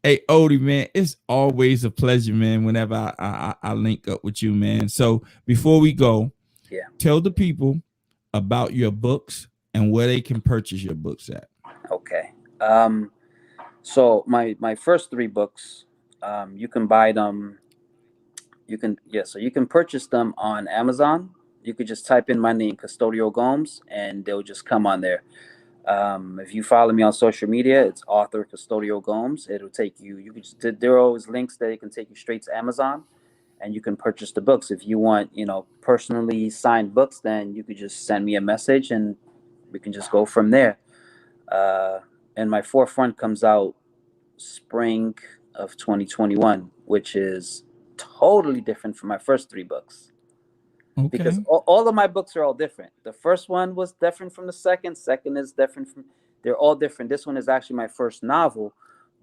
Hey, Odie, man, it's always a pleasure, man, whenever I link up with you, man. So before we go, Yeah. tell the people about your books and where they can purchase your books at. Okay. So my first three books, you can buy them. So you can purchase them on Amazon. You could just type in my name, Custodio Gomes, and they'll just come on there. If you follow me on social media, it's author Custodio Gomes. It'll take you. You can just, there are always links that it can take you straight to Amazon, and you can purchase the books. If you want, personally signed books, then you could just send me a message, and we can just go from there. Uh, and my forefront comes out spring of 2021, which is totally different from my first three books, because Okay. all of my books are all different. The first one was different from the second. Second is different from. They're all different. This one is actually my first novel,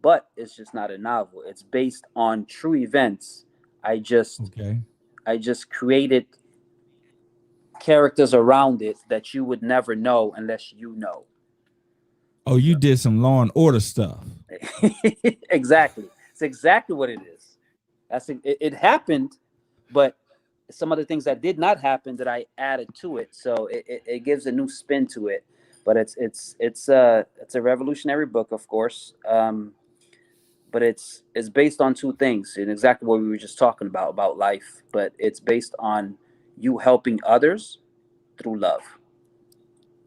but it's just not a novel. It's based on true events. I just Okay. I just created characters around it that you would never know unless you know. Oh, you So did some Law and Order stuff. exactly, it's exactly what it is. It happened, but some of the things that did not happen that I added to it, so it gives a new spin to it. But it's a revolutionary book, of course. But it's based on two things, and exactly what we were just talking about life. But it's based on you helping others through love.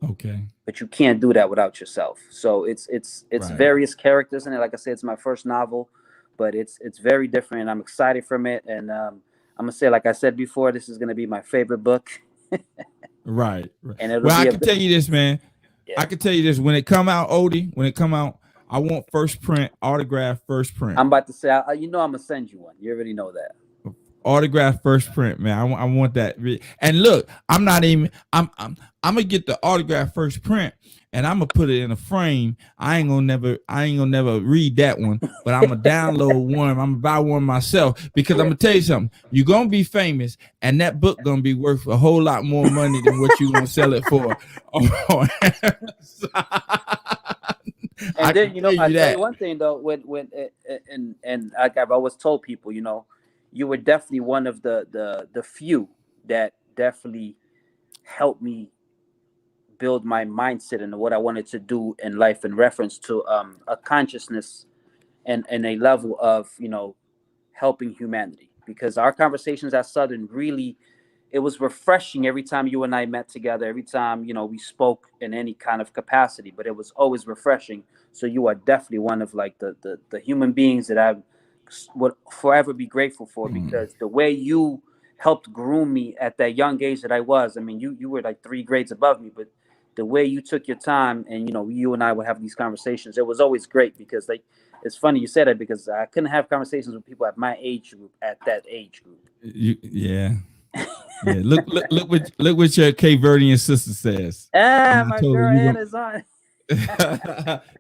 Okay. But you can't do that without yourself. So it's Right. various characters in it. Like I said, it's my first novel, but it's very different, and I'm excited from it. And I'm gonna say, like I said before, this is gonna be my favorite book, Right. Right. and it'll Well, I be a can tell you this, man. yeah. I can tell you this. When it come out, Odie, when it come out, I want first print, autograph first print. I'm about to say, I'm gonna send you one. You already know that. Autograph first print, man. I want that. And look, I'm not even. I'm gonna get the autograph first print, and I'm gonna put it in a frame. I ain't gonna never read that one, but I'm gonna download one. I'm gonna buy one myself because I'm gonna tell you something. You're gonna be famous, and that book gonna be worth a whole lot more money than what you gonna sell it for. And then I tell that. you one thing though, when and like I've always told people, you were definitely one of the few that definitely helped me build my mindset and what I wanted to do in life in reference to a consciousness and a level of helping humanity, because our conversations at Southern really, it was refreshing every time you and I met together, every time we spoke in any kind of capacity, but it was always refreshing. So you are definitely one of like the human beings that I would forever be grateful for, because the way you helped groom me at that young age that I was. I mean, you were like 3 grades above me, but the way you took your time and you and I would have these conversations, it was always great. Because like, it's funny you said that, because I couldn't have conversations with people at my age group at that age group. Yeah. Yeah, look what your Cape Verdean sister says. When I My told her girl you Anna's on.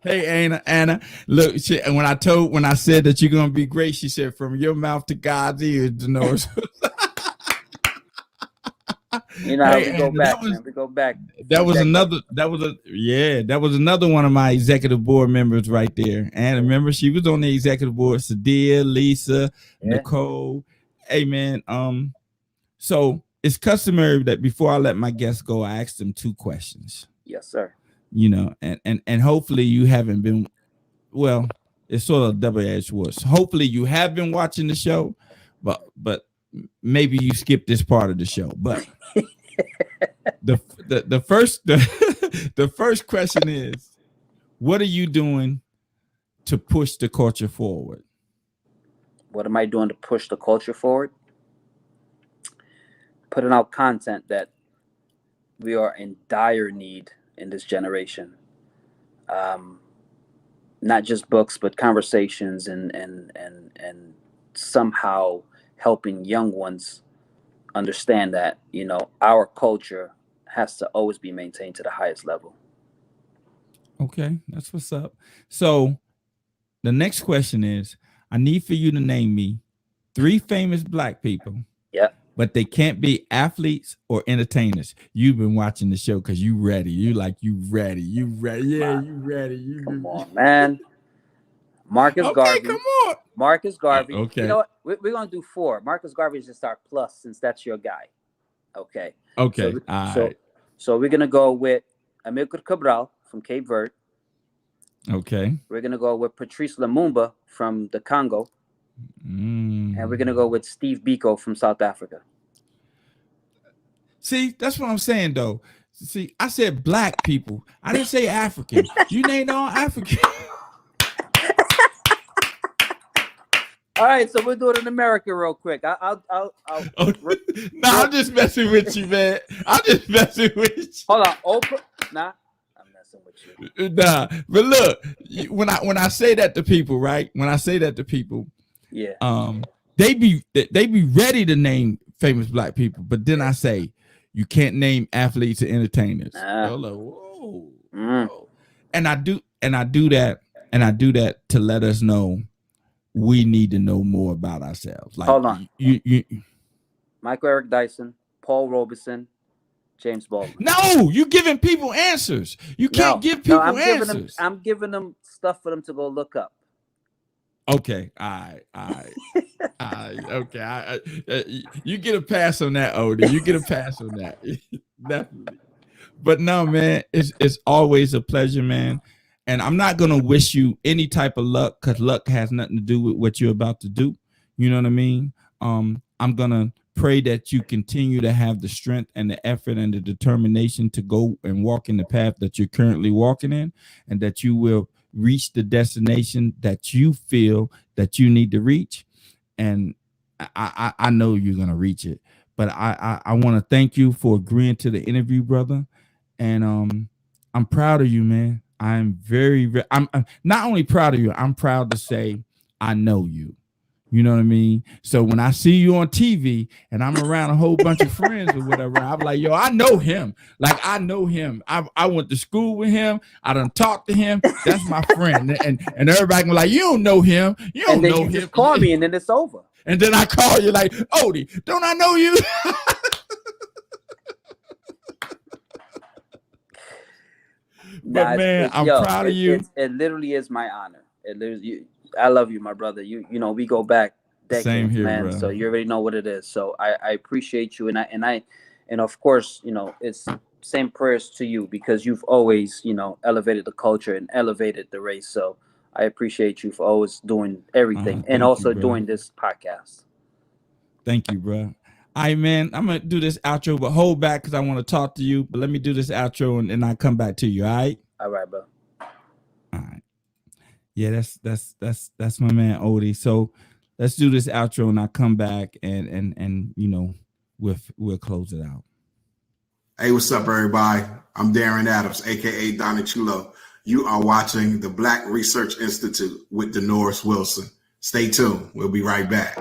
hey Anna, look, when I said that you're gonna be great, she said, "From your mouth to God's ears, Denores." You know how Hey we go Anna, back, man. We go back a that few was decades. that was another one of my executive board members right there. And remember, she was on the executive board. Sadia, Lisa, Yeah. Nicole. Hey man, so it's customary that before I let my guests go, I ask them 2 questions. Yes, sir. And hopefully you haven't been, well, it's sort of double-edged sword. Hopefully you have been watching the show, but maybe you skipped this part of the show. But the first the first question is, what are you doing to push the culture forward? What am I doing to push the culture forward? Putting out content that we are in dire need in this generation. Um, Not just books, but conversations, and somehow helping young ones understand that our culture has to always be maintained to the highest level. Okay, that's what's up. So the next question is, I need for you to name me 3 famous Black people, Yeah. but they can't be athletes or entertainers. You've been watching the show because you ready. You ready. You ready. Yeah, you ready. Come on, man. Marcus Okay, come Garvey. on. Marcus Garvey. You Okay. know what? We're gonna do 4. Marcus Garvey is just our plus, since that's your guy. Okay. Okay. So All so right. so we're gonna go with Amilcar Cabral from Cape Verde. Okay. We're gonna go with Patrice Lumumba from the Congo, and we're gonna go with Steve Biko from South Africa. See, that's what I'm saying, though. See, I said Black people. I didn't say African. You named all African. All right, so we'll do it in America real quick. I'll Nah, I'm just messing with you, man. I'm just messing with you. Hold on, Oprah. Nah, I'm messing with you. Nah, but look, when I say that to people, right? When I say that to people, Yeah. they be ready to name famous Black people, but then I say you can't name athletes or entertainers. They're like, whoa. Mm. And I do that And I do that to let us know we need to know more about ourselves. Like Hold on. you Michael Eric Dyson, Paul Robeson, James Baldwin. no, you giving people answers. You can't give people answers. I'm giving them stuff for them to go look up. Okay, all right. Okay, you get a pass on that, Odie. You get a pass on that, definitely. But no, man, it's always a pleasure, man. And I'm not gonna wish you any type of luck because luck has nothing to do with what you're about to do. You know what I mean? I'm gonna pray that you continue to have the strength and the effort and the determination to go and walk in the path that you're currently walking in, and that you will reach the destination that you feel that you need to reach. And I know you're gonna reach it. But I want to thank you for agreeing to the interview, brother. And I'm proud of you, man. I'm I'm not only proud of you, I'm proud to say I know you. You know what I mean? So when I see you on TV and I'm around a whole bunch of friends or whatever, I'm like, yo, I know him. Like, I know him. I went to school with him. I done talked to him. That's my friend. And everybody can be like, you don't know him. You don't know him. Just call me and then it's over. And then I call you like, Odie, don't I know you? But man, I'm proud of you. It literally is my honor. I love you, my brother. You know, we go back decades, Same here, man. brother. So you already know what it is. So I appreciate you, and of course, you know, it's same prayers to you because you've always, you know, elevated the culture and elevated the race. So I appreciate you for always doing everything and also doing this podcast. Thank you, bro. All right, man. I'm gonna do this outro, but hold back because I want to talk to you. But let me do this outro and then I come back to you. All right. All right, bro. All right. Yeah, that's my man Odie. So let's do this outro and I'll come back and you know we'll close it out. Hey, what's up, everybody? I'm Darren Adams, aka Donnie Chulo. You are watching the Black Research Institute with Denoris Wilson. Stay tuned. We'll be right back.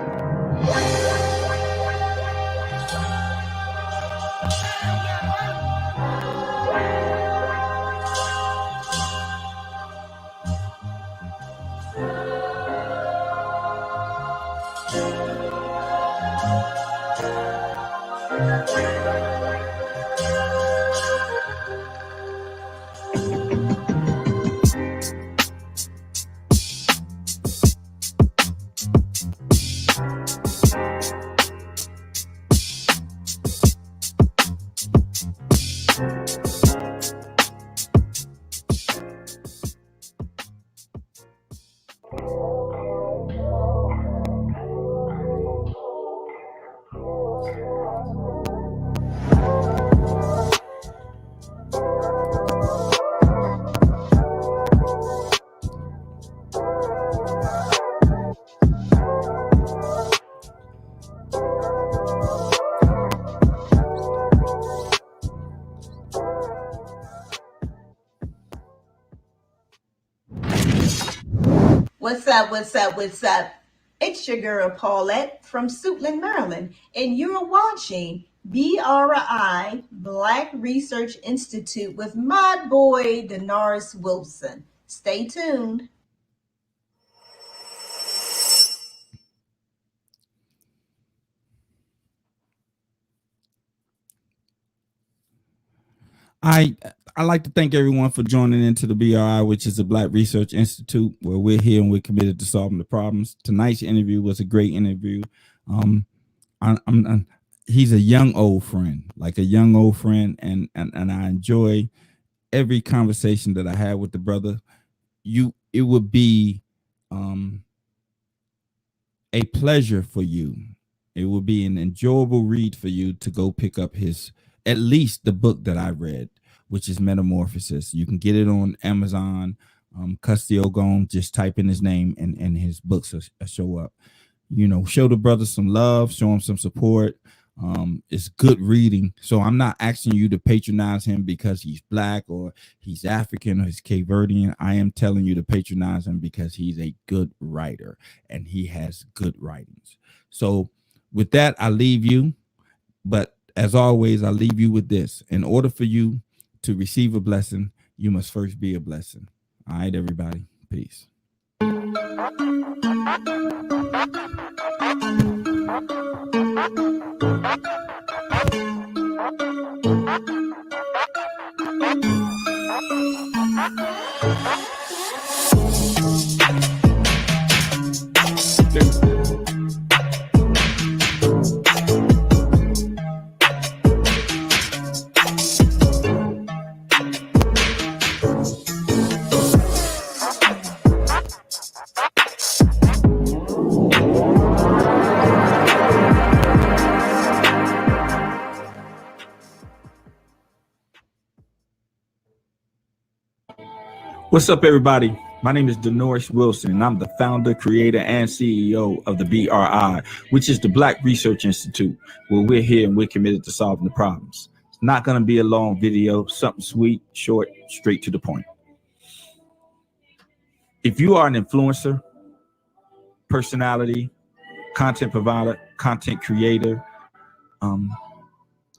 What's up? It's your girl Paulette from Suitland, Maryland, and you're watching BRI Black Research Institute with my boy Denoris Wilson. Stay tuned. I'd like to thank everyone for joining into the BRI, which is the Black Research Institute, where we're here and we're committed to solving the problems. Tonight's interview was a great interview. He's a young old friend, and I enjoy every conversation that I had with the brother. It would be a pleasure for you. It would be an enjoyable read for you to go pick up at least the book that I read, which is Metamorphosis. You can get it on Amazon. Custodio Gomes, just type in his name and his books will show up. You know, show the brother some love, show him some support. It's good reading. So I'm not asking you to patronize him because he's black or he's African or he's Cape Verdean. I am telling you to patronize him because he's a good writer and he has good writings. So with that, I leave you. But as always, I leave you with this. In order for you to receive a blessing, you must first be a blessing. All right, everybody. Peace. What's up, everybody? My name is Denoris Wilson, and I'm the founder, creator, and CEO of the BRI, which is the Black Research Institute, where we're here and we're committed to solving the problems. It's not going to be a long video, something sweet, short, straight to the point. If you are an influencer, personality, content provider, content creator,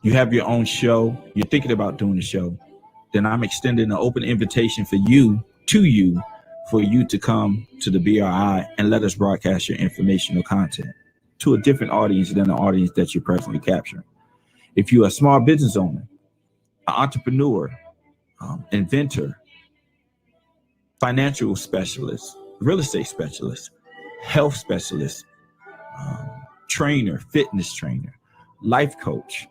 you have your own show, you're thinking about doing a show, then I'm extending an open invitation for you to come to the BRI and let us broadcast your informational content to a different audience than the audience that you're presently capturing. If you're a small business owner, an entrepreneur, inventor, financial specialist, real estate specialist, health specialist, trainer, fitness trainer, life coach,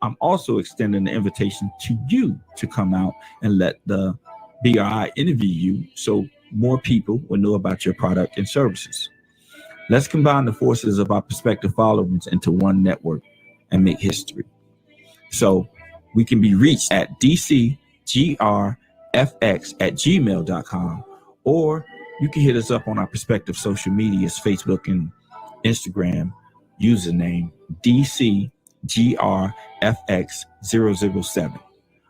I'm also extending the invitation to you to come out and let the BRI interview you so more people will know about your product and services. Let's combine the forces of our prospective followers into one network and make history. So we can be reached at dcgrfx@gmail.com, or you can hit us up on our prospective social medias, Facebook and Instagram, username DCGRFX007.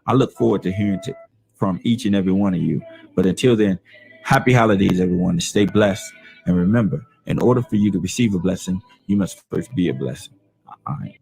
I look forward to hearing from each and every one of you. But until then, happy holidays, everyone. Stay blessed. And remember, in order for you to receive a blessing, you must first be a blessing. All right.